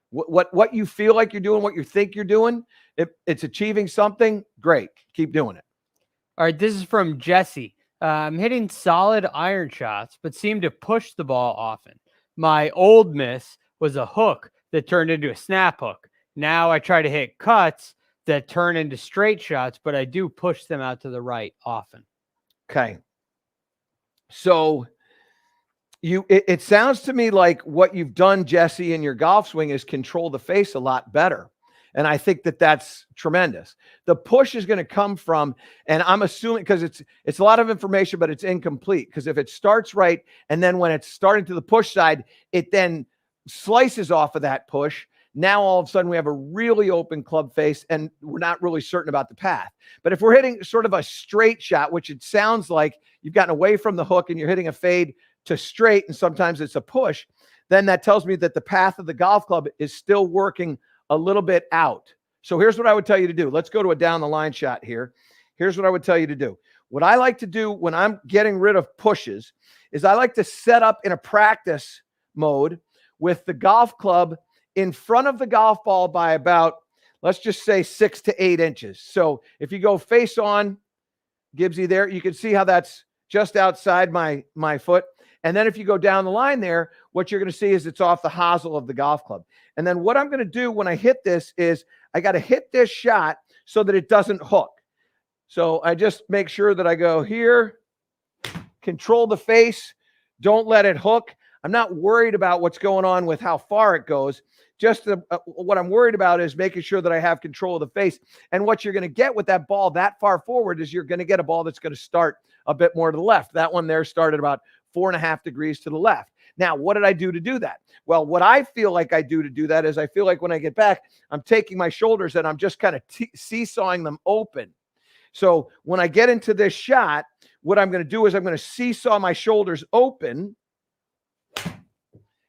what you feel like you're doing, what you think you're doing. If it's achieving something, great. Keep doing it. All right. This is from Jesse. I'm hitting solid iron shots, but seem to push the ball often. My old miss was a hook that turned into a snap hook. Now I try to hit cuts that turn into straight shots, but I do push them out to the right often. Okay. So it sounds to me like what you've done, Jesse, in your golf swing is control the face a lot better. And I think that that's tremendous. The push is going to come from, and I'm assuming because it's a lot of information, but it's incomplete. Because if it starts right, and then when it's starting to the push side, it then slices off of that push. Now all of a sudden we have a really open club face, and we're not really certain about the path. But if we're hitting sort of a straight shot, which it sounds like you've gotten away from the hook and you're hitting a fade to straight, and sometimes it's a push, then that tells me that the path of the golf club is still working a little bit out. So here's what I would tell you to do. Let's go to a down the line shot here. Here's what I would tell you to do. What I like to do when I'm getting rid of pushes is I like to set up in a practice mode with the golf club in front of the golf ball by about, let's just say 6 to 8 inches. So if you go face on, Gibbsy there, you can see how that's just outside my foot. And then if you go down the line there, what you're going to see is it's off the hosel of the golf club. And then what I'm going to do when I hit this is I got to hit this shot so that it doesn't hook. So I just make sure that I go here, control the face, don't let it hook. I'm not worried about what's going on with how far it goes. Just what I'm worried about is making sure that I have control of the face. And what you're going to get with that ball that far forward is you're going to get a ball that's going to start a bit more to the left. That one there started about 4.5 degrees to the left. Now, what did I do to do that? Well, what I feel like I do to do that is I feel like when I get back, I'm taking my shoulders and I'm just kind of seesawing them open. So when I get into this shot, what I'm going to do is I'm going to seesaw my shoulders open.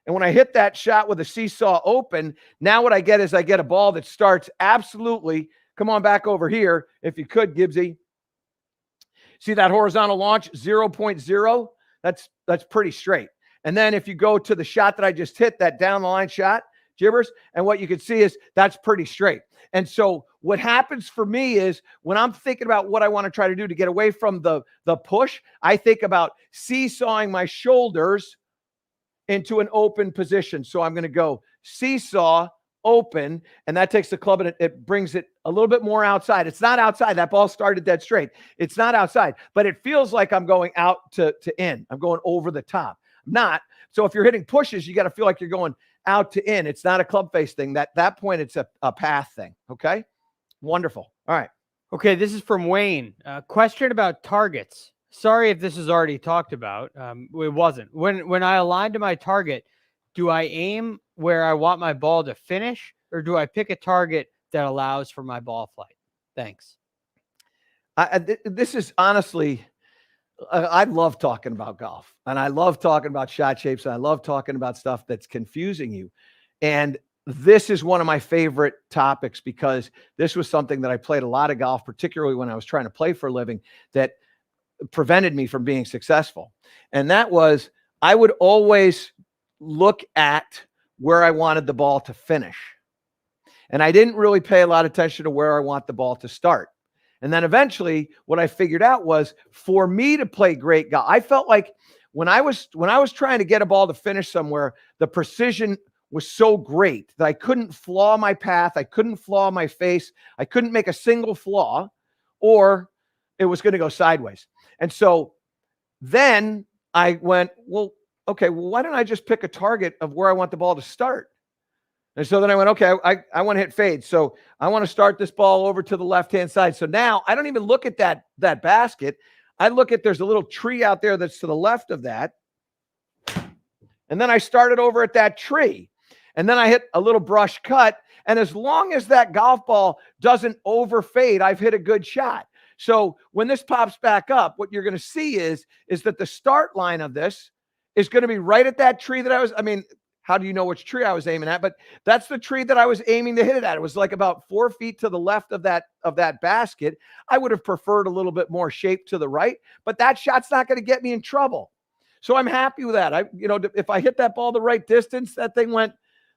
And when I hit that shot with a seesaw open, now what I get is I get a ball that starts absolutely, come on back over here, if you could, Gibbsy. See that horizontal launch, 0.0? That's pretty straight. And then if you go to the shot that I just hit, that down the line shot, Gibbers, and what you can see is that's pretty straight. And so what happens for me is when I'm thinking about what I want to try to do to get away from the push, I think about seesawing my shoulders into an open position. So I'm going to go seesaw, open, and that takes the club and it brings it a little bit more outside. It's not outside. That ball started dead straight. It's not outside, but it feels like I'm going out to in. I'm going over the top. I'm not. So if you're hitting pushes, you got to feel like you're going out to in. It's not a club face thing. That point, it's a path thing. Okay. Wonderful. All right. Okay. This is from Wayne. Question about targets. Sorry if this is already talked about. It wasn't. When I align to my target, do I aim where I want my ball to finish, or do I pick a target that allows for my ball flight? Thanks. This is honestly, I love talking about golf, and I love talking about shot shapes, and I love talking about stuff that's confusing you. And this is one of my favorite topics because this was something that I played a lot of golf, particularly when I was trying to play for a living, that prevented me from being successful. And that was, I would always look at where I wanted the ball to finish. And I didn't really pay a lot of attention to where I want the ball to start. And then eventually what I figured out was for me to play great golf, I felt like when I was trying to get a ball to finish somewhere, the precision was so great that I couldn't flaw my path. I couldn't flaw my face. I couldn't make a single flaw, or it was going to go sideways. And so then I went, well, okay, well, why don't I just pick a target of where I want the ball to start? And so then I went, okay, I want to hit fade. So I want to start this ball over to the left-hand side. So now I don't even look at that basket. I look at, there's a little tree out there that's to the left of that. And then I started over at that tree. And then I hit a little brush cut. And as long as that golf ball doesn't overfade, I've hit a good shot. So when this pops back up, what you're going to see is that the start line of this is going to be right at that tree that how do you know which tree I was aiming at? But that's the tree that I was aiming to hit it at. It was like about 4 feet to the left of that basket. I would have preferred a little bit more shape to the right, but that shot's not going to get me in trouble. So I'm happy with that. If I hit that ball the right distance, that thing went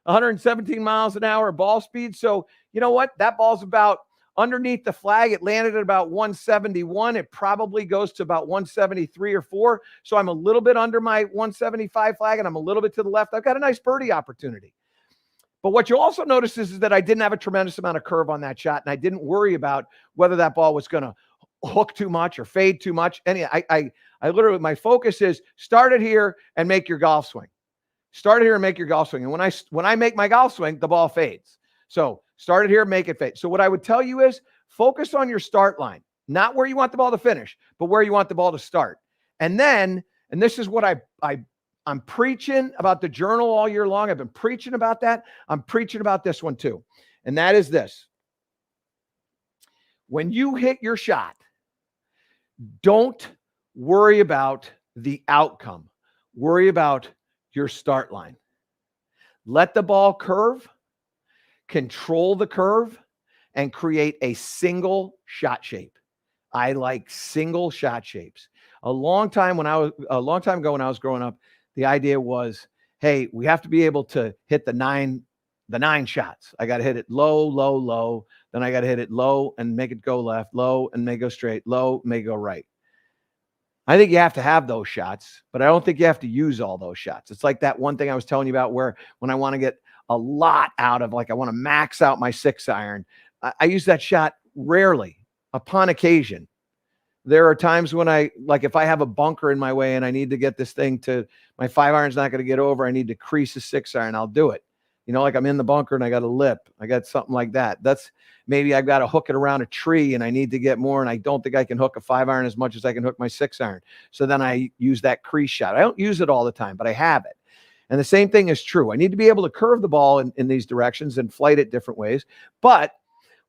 117 miles an hour ball speed. So you know what? That ball's about underneath the flag. It landed at about 171. It probably goes to about 173 or 4. So I'm a little bit under my 175 flag, and I'm a little bit to the left. I've got a nice birdie opportunity. But what you'll also notice is that I didn't have a tremendous amount of curve on that shot, and I didn't worry about whether that ball was going to hook too much or fade too much. I literally, my focus is start it here and make your golf swing. Start it here and make your golf swing. And when I make my golf swing, the ball fades. So start it here, make it fade. So what I would tell you is focus on your start line, not where you want the ball to finish, but where you want the ball to start. And then, and this is what I'm preaching about the journal all year long. I've been preaching about that. I'm preaching about this one too. And that is this. When you hit your shot, don't worry about the outcome. Worry about your start line. Let the ball curve, control the curve, and create a single shot shape. I like single shot shapes. A long time ago when I was growing up, the idea was, hey, we have to be able to hit the nine shots. I got to hit it low, low, low. Then I got to hit it low and make it go left, low and make it go straight, low, make it go right. I think you have to have those shots, but I don't think you have to use all those shots. It's like that one thing I was telling you about where when I want to get a lot out of, like I want to max out my 6-iron, I use that shot rarely, upon occasion. There are times when if I have a bunker in my way and I need to get this thing to, my 5-iron's not going to get over, I need to crease a 6-iron, I'll do it. Like I'm in the bunker and I got a lip. I got something like that. That's maybe I've got to hook it around a tree and I need to get more. And I don't think I can hook a 5-iron as much as I can hook my 6-iron. So then I use that crease shot. I don't use it all the time, but I have it. And the same thing is true. I need to be able to curve the ball in these directions and flight it different ways. But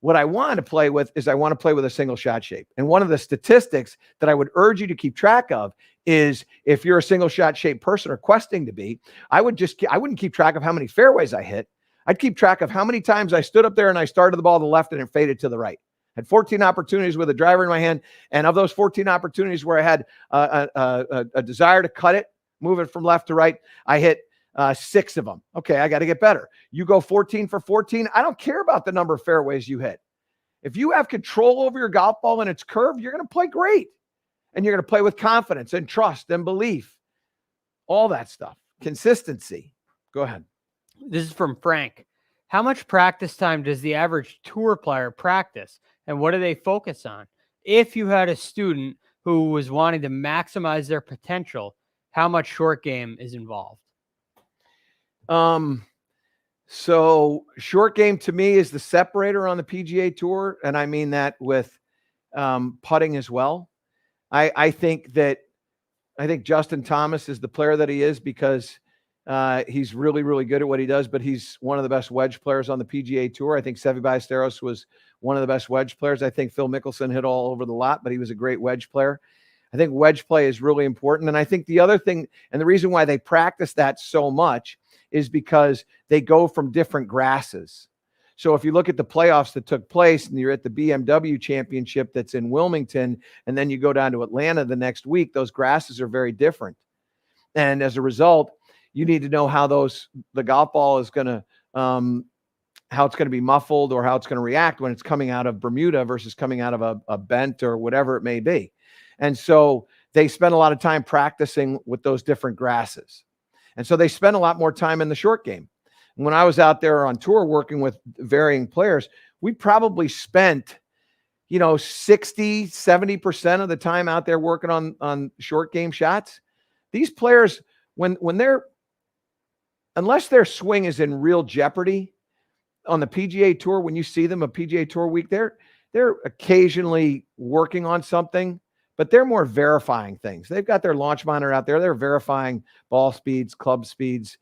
what I want to play with is I want to play with a single shot shape. And one of the statistics that I would urge you to keep track of is if you're a single shot shape person or questing to be, I wouldn't keep track of how many fairways I hit. I'd keep track of how many times I stood up there and I started the ball to the left and it faded to the right. I had 14 opportunities with a driver in my hand. And of those 14 opportunities where I had a desire to cut it, move it from left to right, I hit 6 of them. Okay, I got to get better. You go 14 for 14. I don't care about the number of fairways you hit. If you have control over your golf ball and its curve, you're going to play great. And you're going to play with confidence and trust and belief. All that stuff. Consistency. Go ahead. This is from Frank. How much practice time does the average tour player practice? And what do they focus on? If you had a student who was wanting to maximize their potential, how much short game is involved? So short game to me is the separator on the PGA Tour. And I mean that with putting as well. I think Justin Thomas is the player that he is because he's really, really good at what he does, but he's one of the best wedge players on the PGA Tour. I think Seve Ballesteros was one of the best wedge players. I think Phil Mickelson hit all over the lot, but he was a great wedge player. I think wedge play is really important. And I think the other thing, and the reason why they practice that so much is because they go from different grasses. So if you look at the playoffs that took place and you're at the BMW Championship that's in Wilmington, and then you go down to Atlanta the next week, those grasses are very different. And as a result, you need to know how the golf ball is going to, how it's going to be muffled or how it's going to react when it's coming out of Bermuda versus coming out of a bent or whatever it may be. And so they spend a lot of time practicing with those different grasses. And so they spend a lot more time in the short game. When I was out there on tour working with varying players, we probably spent, 60, 70% of the time out there working on short game shots. These players, unless their swing is in real jeopardy on the PGA Tour, when you see them a PGA Tour week, they're occasionally working on something, but they're more verifying things. They've got their launch monitor out there. They're verifying ball speeds, club speeds,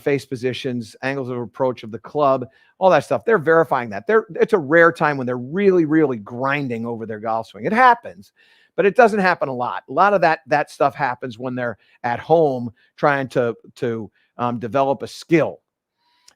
face positions, angles of approach of the club, all that stuff. They're verifying that. It's a rare time when they're really, really grinding over their golf swing. It happens, but it doesn't happen a lot. A lot of that stuff happens when they're at home trying to develop a skill.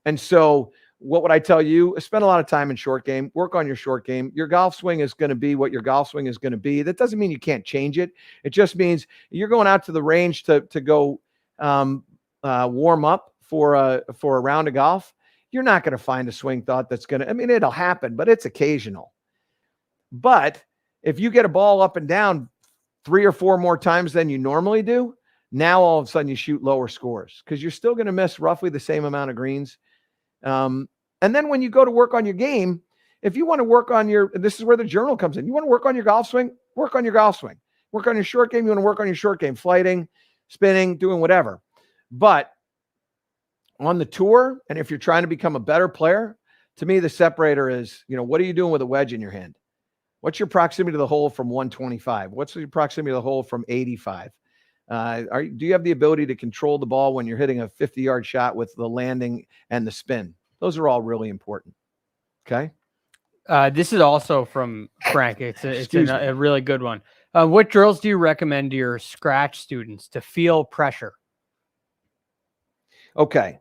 And so what would I tell you? Spend a lot of time in short game. Work on your short game. Your golf swing is going to be what your golf swing is going to be. That doesn't mean you can't change it. It just means you're going out to the range to go warm up for a round of golf. You're not going to find a swing thought that's going to, it'll happen, but it's occasional. But if you get a ball up and down 3 or 4 more times than you normally do, now all of a sudden you shoot lower scores because you're still going to miss roughly the same amount of greens. And then when you go to work on your game, if you want to work on this is where the journal comes in. You want to work on your golf swing, work on your golf swing. Work on your short game. You want to work on your short game, flighting, spinning, doing whatever. But on the tour, and if you're trying to become a better player, to me, the separator is, what are you doing with a wedge in your hand? What's your proximity to the hole from 125? What's your proximity to the hole from 85? Do you have the ability to control the ball when you're hitting a 50-yard shot with the landing and the spin? Those are all really important. Okay. This is also from Frank. It's a really good one. What drills do you recommend to your scratch students to feel pressure? Okay.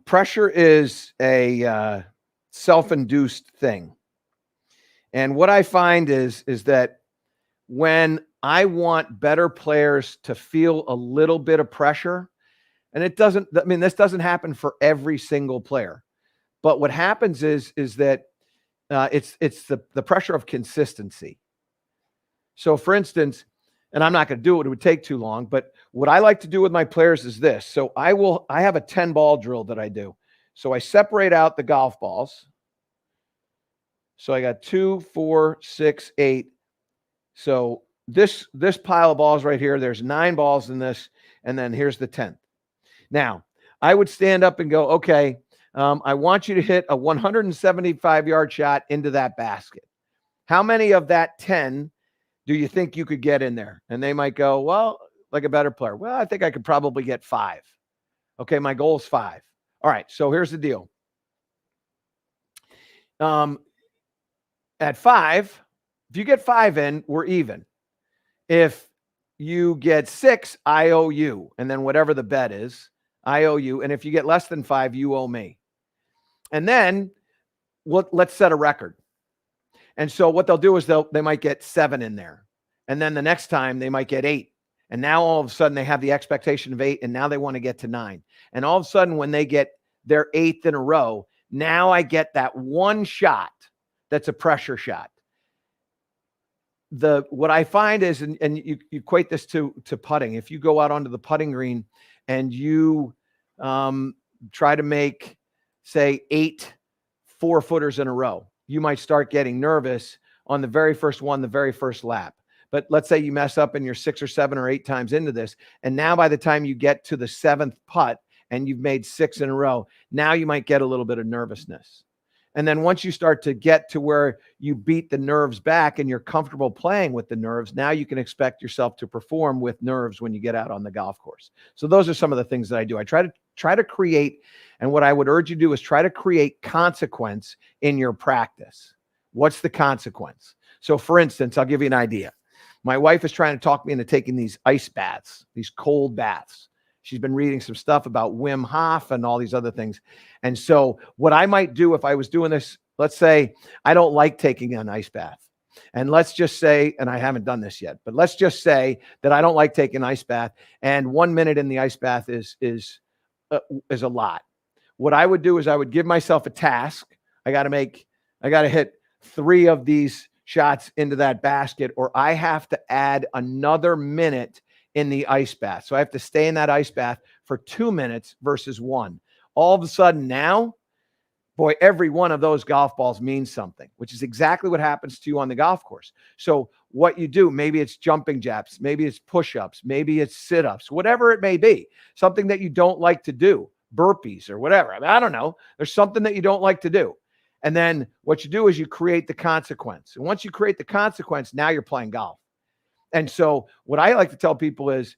Pressure is a self-induced thing. And what I find is that when I want better players to feel a little bit of pressure, and this doesn't happen for every single player, but what happens is that it's the pressure of consistency. So for instance, and I'm not going to do it would take too long, but what I like to do with my players is this. So I have a 10-ball drill that I do. So I separate out the golf balls. So I got 2, 4, 6, 8. So this pile of balls right here, there's 9 balls in this, and then here's the 10th. Now, I would stand up and go, okay, I want you to hit a 175-yard shot into that basket. How many of that 10 do you think you could get in there? And they might go, well, like a better player. Well, I think I could probably get 5. Okay, my goal is 5. All right, so here's the deal. At 5, if you get 5 in, we're even. If you get 6, I owe you. And then whatever the bet is, I owe you. And if you get less than 5, you owe me. And then let's set a record. And so what they'll do is they might get 7 in there. And then the next time they might get 8. And now all of a sudden they have the expectation of 8. And now they want to get to 9. And all of a sudden when they get their 8th in a row, now I get that one shot that's a pressure shot. What I find is, and you equate this to putting. If you go out onto the putting green and you try to make, say, 8 4-footers in a row, you might start getting nervous on the very first one, the very first lap. But let's say you mess up and you're 6 or 7 or 8 times into this. And now by the time you get to the 7th putt and you've made 6 in a row, now you might get a little bit of nervousness. And then once you start to get to where you beat the nerves back and you're comfortable playing with the nerves, now you can expect yourself to perform with nerves when you get out on the golf course. So those are some of the things that I do. I try to create, and what I would urge you to do is try to create consequence in your practice. What's the consequence? So for instance, I'll give you an idea. My wife is trying to talk me into taking these ice baths, these cold baths. She's been reading some stuff about Wim Hof and all these other things. And so what I might do if I was doing this, let's say I don't like taking an ice bath. And let's just say, and I haven't done this yet, but let's just say that I don't like taking an ice bath. And 1 minute in the ice bath is a lot. What I would do is I would give myself a task. I got to hit 3 of these shots into that basket, or I have to add another minute in the ice bath. So I have to stay in that ice bath for 2 minutes versus 1. All of a sudden now, boy, every one of those golf balls means something, which is exactly what happens to you on the golf course. So what you do, maybe it's jumping jacks, maybe it's push-ups, maybe it's sit-ups, whatever it may be, something that you don't like to do, burpees or whatever. I don't know. There's something that you don't like to do. And then what you do is you create the consequence. And once you create the consequence, now you're playing golf. And so what I like to tell people is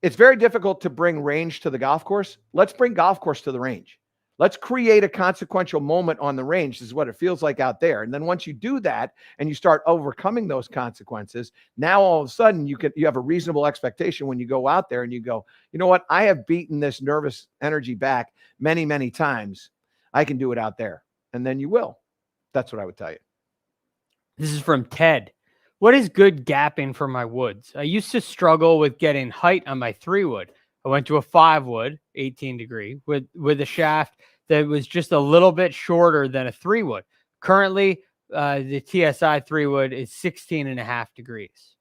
it's very difficult to bring range to the golf course. Let's bring golf course to the range. Let's create a consequential moment on the range. This is what it feels like out there. And then once you do that and you start overcoming those consequences, now all of a sudden you have a reasonable expectation when you go out there and you go, you know what? I have beaten this nervous energy back many, many times. I can do it out there. And then you will. That's what I would tell you. This is from Ted. What is good gapping for my woods? I used to struggle with getting height on my 3-wood. I went to a 5-wood, 18 degree, with a shaft that was just a little bit shorter than a 3-wood. Currently, the TSI 3-wood is 16.5 degrees.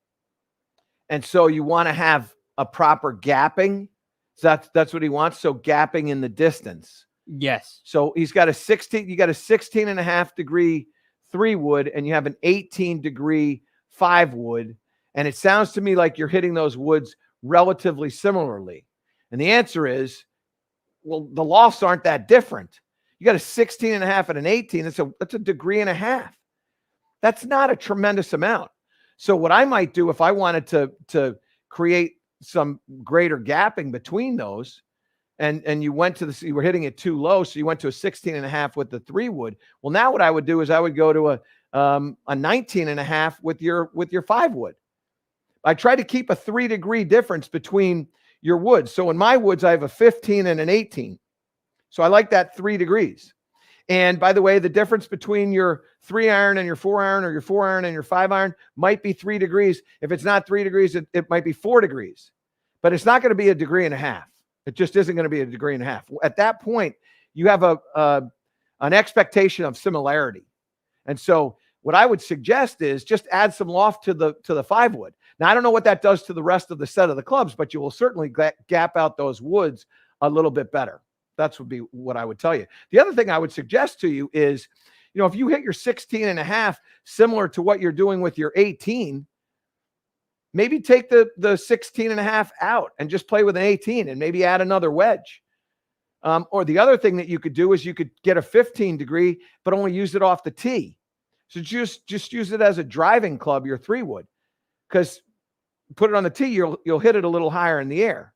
And so you want to have a proper gapping. So that's what he wants. So gapping in the distance. Yes. So he's got a 16, you got a 16 and a half degree 3-wood, and you have an 18-degree 5-wood. And it sounds to me like you're hitting those woods relatively similarly. And the answer is, well, the lofts aren't that different. You got a 16 and a half and an 18. That's a degree and a half. That's not a tremendous amount. So what I might do if I wanted to create some greater gapping between those, and you went to you were hitting it too low, so you went to a 16 and a half with the 3-wood. Well, now what I would do is I would go to a 19 and a half with your 5-wood. I try to keep a 3-degree difference between your woods. So in my woods, I have a 15 and an 18. So I like that 3 degrees. And by the way, the difference between your 3-iron and your 4-iron, or your 4-iron and your 5-iron, might be 3 degrees. If it's not 3 degrees, it might be 4 degrees, but it's not going to be a degree and a half. It just isn't going to be a degree and a half. At that point, you have an expectation of similarity. And so what I would suggest is just add some loft to the 5-wood. Now, I don't know what that does to the rest of the set of the clubs, but you will certainly gap out those woods a little bit better. That's would be what I would tell you. The other thing I would suggest to you is, if you hit your 16 and a half, similar to what you're doing with your 18, maybe take the 16 and a half out and just play with an 18 and maybe add another wedge. Or the other thing that you could do is you could get a 15 degree, but only use it off the tee. So just use it as a driving club, your 3-wood, because put it on the tee, you'll hit it a little higher in the air.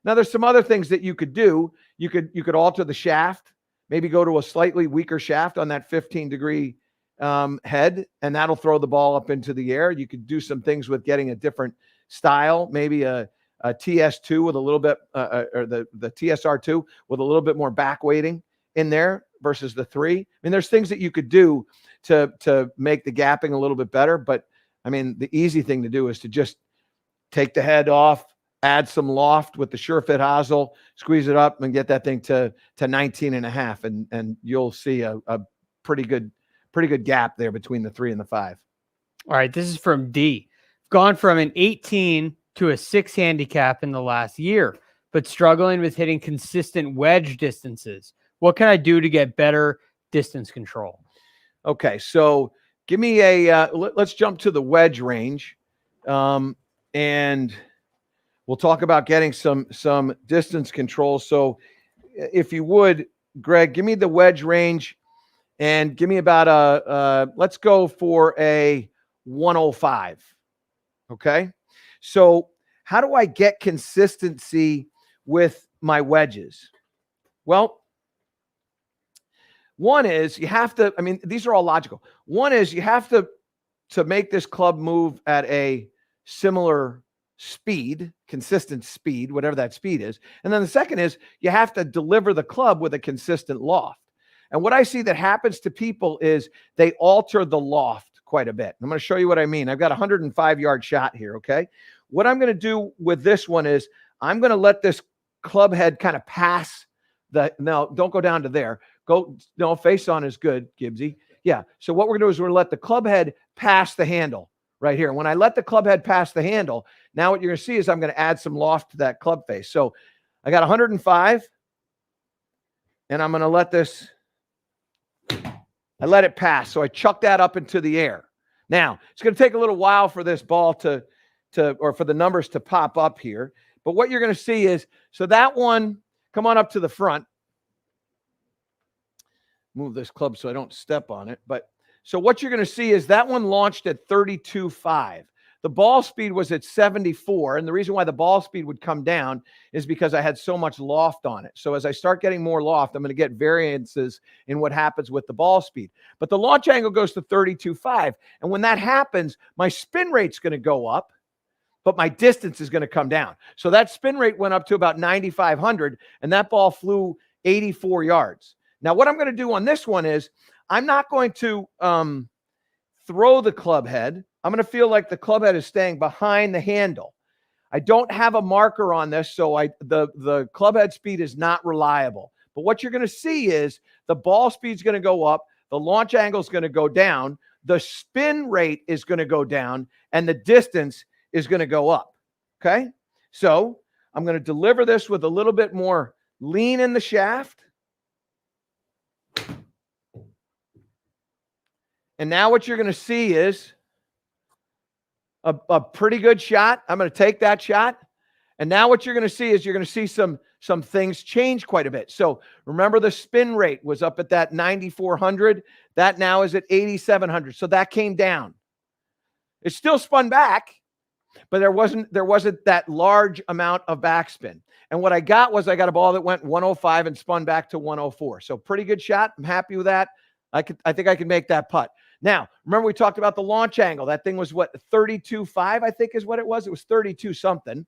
Now, there's some other things that you could do. You could alter the shaft, maybe go to a slightly weaker shaft on that 15-degree head, and that'll throw the ball up into the air. You could do some things with getting a different style, maybe a TS2 with a little bit, or the TSR2 with a little bit more back weighting in there versus the 3. I mean, there's things that you could do to make the gapping a little bit better. But I mean, the easy thing to do is to just take the head off, add some loft with the SureFit hosel, squeeze it up, and get that thing to 19 and a half. And you'll see a pretty good gap there between the 3 and the 5. All right. This is from D. Gone from an 18 to a 6 handicap in the last year, but struggling with hitting consistent wedge distances. What can I do to get better distance control? Okay. So give me let's jump to the wedge range. And we'll talk about getting some distance control. So if you would, Greg, give me the wedge range and give me about let's go for a 105. Okay. So how do I get consistency with my wedges? Well, one is you have to, I mean, these are all logical. One is you have to make this club move at a similar speed, consistent speed, whatever that speed is. And then the second is you have to deliver the club with a consistent loft. And what I see that happens to people is they alter the loft quite a bit. I'm going to show you what I mean. I've got a 105-yard shot here, okay? What I'm going to do with this one is I'm going to let this club head kind of pass no, don't go down to there. No, face on is good, Gibbsy. Yeah, so what we're going to do is we're going to let the club head pass the handle right here. When I let the club head pass the handle, now what you're going to see is I'm going to add some loft to that club face. So I got 105, and I'm going to let this, I let it pass. So I chuck that up into the air. Now, it's going to take a little while for this ball or for the numbers to pop up here. But what you're going to see is, so that one, come on up to the front. Move this club so I don't step on it. But so what you're going to see is that one launched at 32.5. The ball speed was at 74. And the reason why the ball speed would come down is because I had so much loft on it. So as I start getting more loft, I'm going to get variances in what happens with the ball speed. But the launch angle goes to 32.5. And when that happens, my spin rate's going to go up, but my distance is going to come down. So that spin rate went up to about 9,500, and that ball flew 84 yards. Now, what I'm going to do on this one is I'm not going to throw the club head. I'm going to feel like the club head is staying behind the handle. I don't have a marker on this, so the club head speed is not reliable. But what you're going to see is the ball speed is going to go up, the launch angle is going to go down, the spin rate is going to go down, and the distance is going to go up. Okay? So I'm going to deliver this with a little bit more lean in the shaft. And now what you're going to see is a pretty good shot. I'm going to take that shot. And now what you're going to see is you're going to see some things change quite a bit. So remember, the spin rate was up at that 9,400. That now is at 8,700. So that came down. It still spun back, but there wasn't that large amount of backspin. And what I got was I got a ball that went 105 and spun back to 104. So pretty good shot. I'm happy with that. I think I can make that putt. Now, remember we talked about the launch angle. That thing was what, 32.5, I think is what it was. It was 32 something.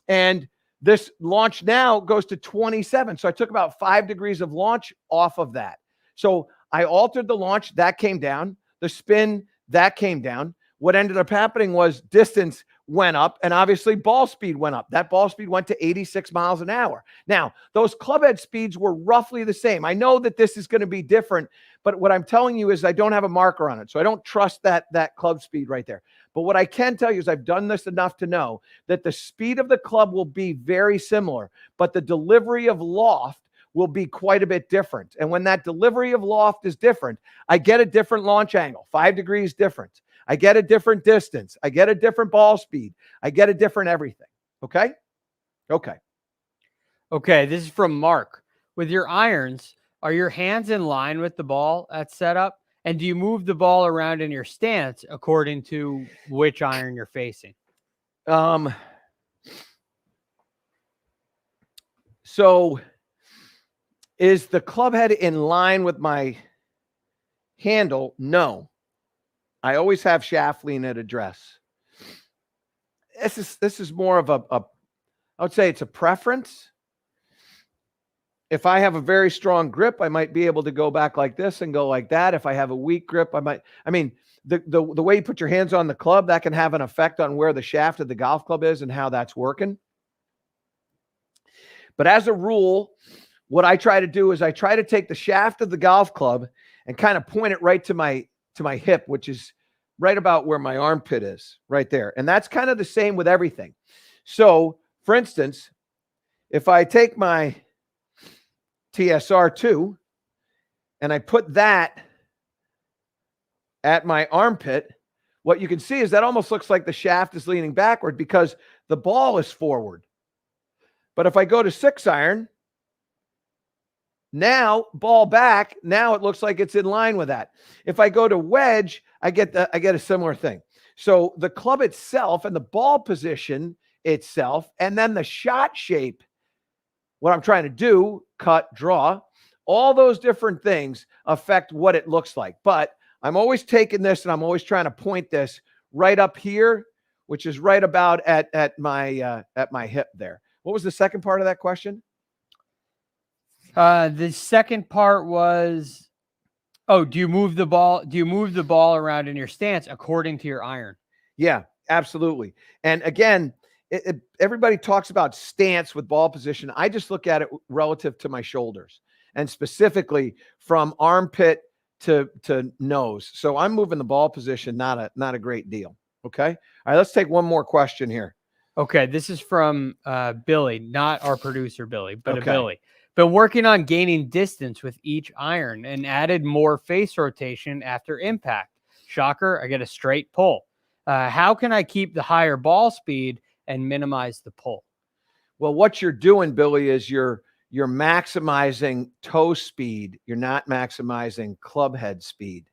And this launch now goes to 27. So I took about 5 degrees of launch off of that. So I altered the launch. That came down. The spin, that came down. What ended up happening was distance went up, and obviously ball speed went up. That ball speed went to 86 miles an hour. Now, those clubhead speeds were roughly the same. I know that this is going to be different, but what I'm telling you is I don't have a marker on it, so I don't trust that club speed right there. But what I can tell you is I've done this enough to know that the speed of the club will be very similar, but the delivery of loft will be quite a bit different. And when that delivery of loft is different, I get a different launch angle, 5 degrees difference. I get a different distance. I get a different ball speed. I get a different everything. Okay? Okay. Okay, this is from Mark. With your irons, are your hands in line with the ball at setup? And do you move the ball around in your stance according to which iron you're facing? So is the club head in line with my handle? No. I always have shaft lean at address. This is more of I would say it's a preference. If I have a very strong grip, I might be able to go back like this and go like that. If I have a weak grip, the way you put your hands on the club, that can have an effect on where the shaft of the golf club is and how that's working. But as a rule, what I try to do is I try to take the shaft of the golf club and kind of point it right to my hip, which is right about where my armpit is, right there. And that's kind of the same with everything. So, for instance, if I take my TSR2 and I put that at my armpit, what you can see is that almost looks like the shaft is leaning backward because the ball is forward. But if I go to 6-iron, now ball back, now it looks like it's in line with that. If I go to wedge, I get a similar thing. So the club itself and the ball position itself, and then the shot shape, what I'm trying to do, cut, draw, all those different things affect what it looks like. But I'm always taking this and I'm always trying to point this right up here, which is right about at my hip there. What was the second part of that question? The second part was, do you move the ball around in your stance according to your iron? Yeah, absolutely. And again, everybody talks about stance with ball position. I just look at it relative to my shoulders and specifically from armpit to nose. So I'm moving the ball position, not a great deal. Okay. All right. Let's take one more question here. Okay. This is from Billy, not our producer, Billy, but a Billy. Been working on gaining distance with each iron and added more face rotation after impact. Shocker, I get a straight pull. How can I keep the higher ball speed and minimize the pull? Well, what you're doing, Billy, is you're maximizing toe speed. You're not maximizing club head speed.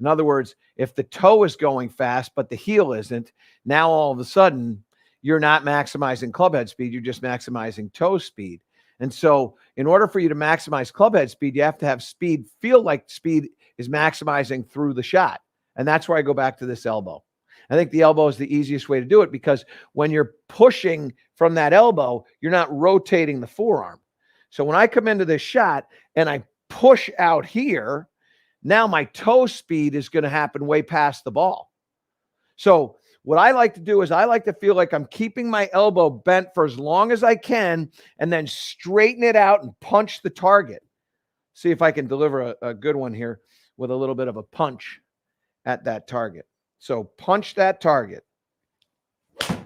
In other words, if the toe is going fast, but the heel isn't, now all of a sudden you're not maximizing club head speed. You're just maximizing toe speed. And so in order for you to maximize club head speed, you have to have speed feel like speed is maximizing through the shot. And that's where I go back to this elbow. I think the elbow is the easiest way to do it because when you're pushing from that elbow, you're not rotating the forearm. So when I come into this shot and I push out here, now my toe speed is going to happen way past the ball. So what I like to do is I like to feel like I'm keeping my elbow bent for as long as I can and then straighten it out and punch the target. See if I can deliver a good one here with a little bit of a punch at that target. So punch that target. And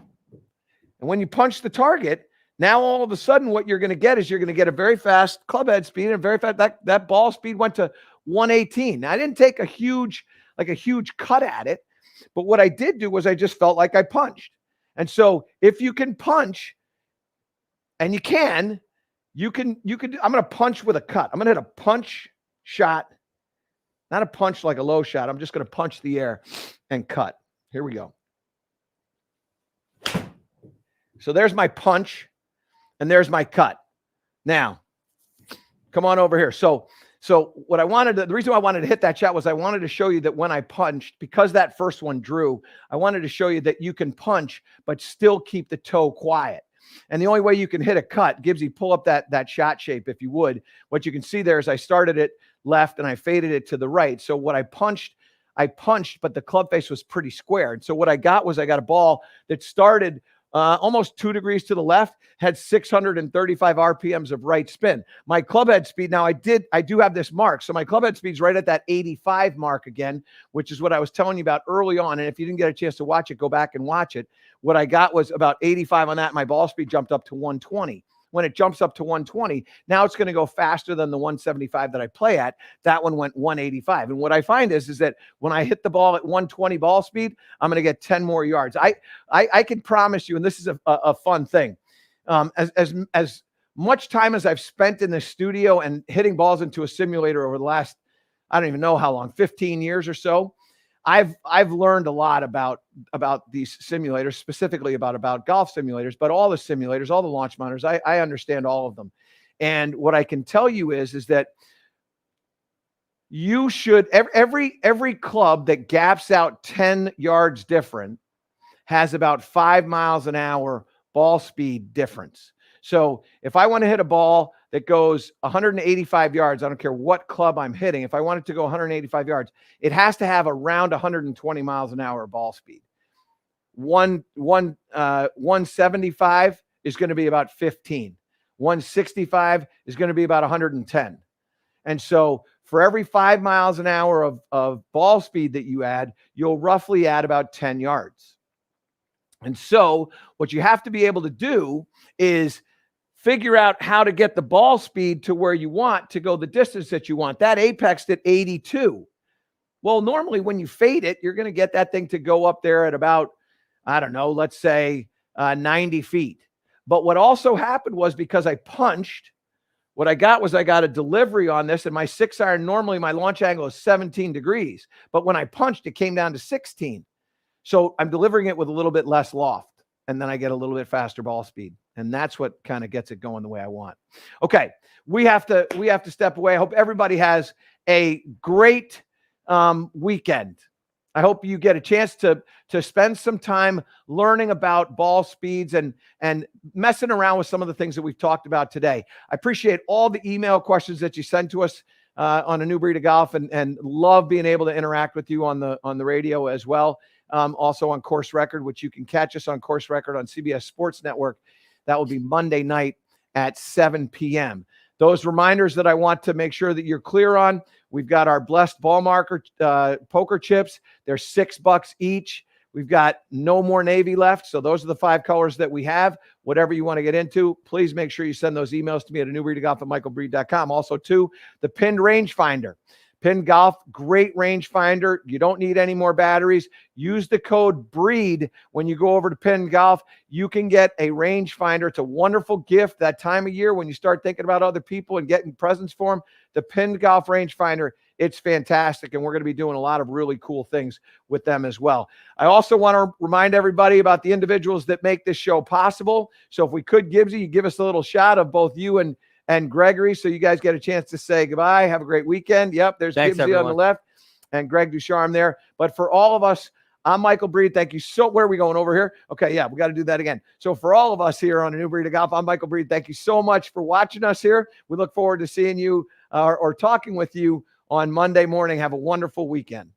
when you punch the target, now all of a sudden what you're going to get is you're going to get a very fast club head speed and very fast. That ball speed went to 118. Now, I didn't take a huge like a huge cut at it. But what I did do was I just felt like I punched. And so if you can punch, and you can, I'm going to punch with a cut. I'm going to hit a punch shot, not a punch like a low shot. I'm just going to punch the air and cut. Here we go. So there's my punch and there's my cut. Now, come on over here. So what the reason why I wanted to hit that shot was I wanted to show you that when I punched, because that first one drew, I wanted to show you that you can punch, but still keep the toe quiet. And the only way you can hit a cut, Gibbsy, pull up that shot shape if you would. What you can see there is I started it left and I faded it to the right. So what I punched, but the club face was pretty square. And so what I got a ball that started almost 2 degrees to the left, had 635 RPMs of right spin. My club head speed, now I do have this mark. So my club head speed's right at that 85 mark again, which is what I was telling you about early on. And if you didn't get a chance to watch it, go back and watch it. What I got was about 85 on that. My ball speed jumped up to 120. When it jumps up to 120, now it's going to go faster than the 175 that I play at. That one went 185. And what I find is that when I hit the ball at 120 ball speed, I'm going to get 10 more yards. I can promise you, and this is a fun thing, as much time as I've spent in the studio and hitting balls into a simulator over the last, I don't even know how long, 15 years or so, I've learned a lot about these simulators, specifically about golf simulators, but all the simulators, all the launch monitors, I understand all of them. And what I can tell you is that you should, every club that gaps out 10 yards different has about 5 miles an hour ball speed difference. So if I want to hit a ball that goes 185 yards, I don't care what club I'm hitting. If I want it to go 185 yards, it has to have around 120 miles an hour ball speed. 175 is going to be about 15. 165 is going to be about 110. And so for every 5 miles an hour of ball speed that you add, you'll roughly add about 10 yards. And so what you have to be able to do is figure out how to get the ball speed to where you want to go the distance that you want. That apexed at 82. Well, normally when you fade it, you're going to get that thing to go up there at about, I don't know, let's say 90 feet. But what also happened was because I punched, what I got a delivery on this, and my 6-iron, normally my launch angle is 17 degrees. But when I punched, it came down to 16. So I'm delivering it with a little bit less loft, and then I get a little bit faster ball speed. And that's what kind of gets it going the way I want. Okay, we have to step away. I hope everybody has a great weekend. I hope you get a chance to spend some time learning about ball speeds and messing around with some of the things that we've talked about today. I appreciate all the email questions that you send to us on A New Breed of Golf, and love being able to interact with you on the radio as well. Also on Course Record, which you can catch us on Course Record on CBS Sports Network. That will be Monday night at 7 p.m. Those reminders that I want to make sure that you're clear on, we've got our Blessed Ball Marker poker chips. They're $6 each. We've got no more Navy left. So those are the 5 colors that we have. Whatever you want to get into, please make sure you send those emails to me at anewbreedofgolf@michaelbreed.com. Also, too, the pinned rangefinder. Pinned Golf, great rangefinder. You don't need any more batteries. Use the code BREED when you go over to Pinned Golf. You can get a rangefinder. It's a wonderful gift that time of year when you start thinking about other people and getting presents for them. The Pinned Golf rangefinder, it's fantastic, and we're going to be doing a lot of really cool things with them as well. I also want to remind everybody about the individuals that make this show possible. So if we could, Gibbsy, you give us a little shot of both you and Gregory, so you guys get a chance to say goodbye. Have a great weekend. Yep, there's Gibbsy on the left and Greg Ducharme there. But for all of us, I'm Michael Breed. Thank you so where are we going over here? Okay, yeah, we got to do that again. So for all of us here on A New Breed of Golf, I'm Michael Breed. Thank you so much for watching us here. We look forward to seeing you or talking with you on Monday morning. Have a wonderful weekend.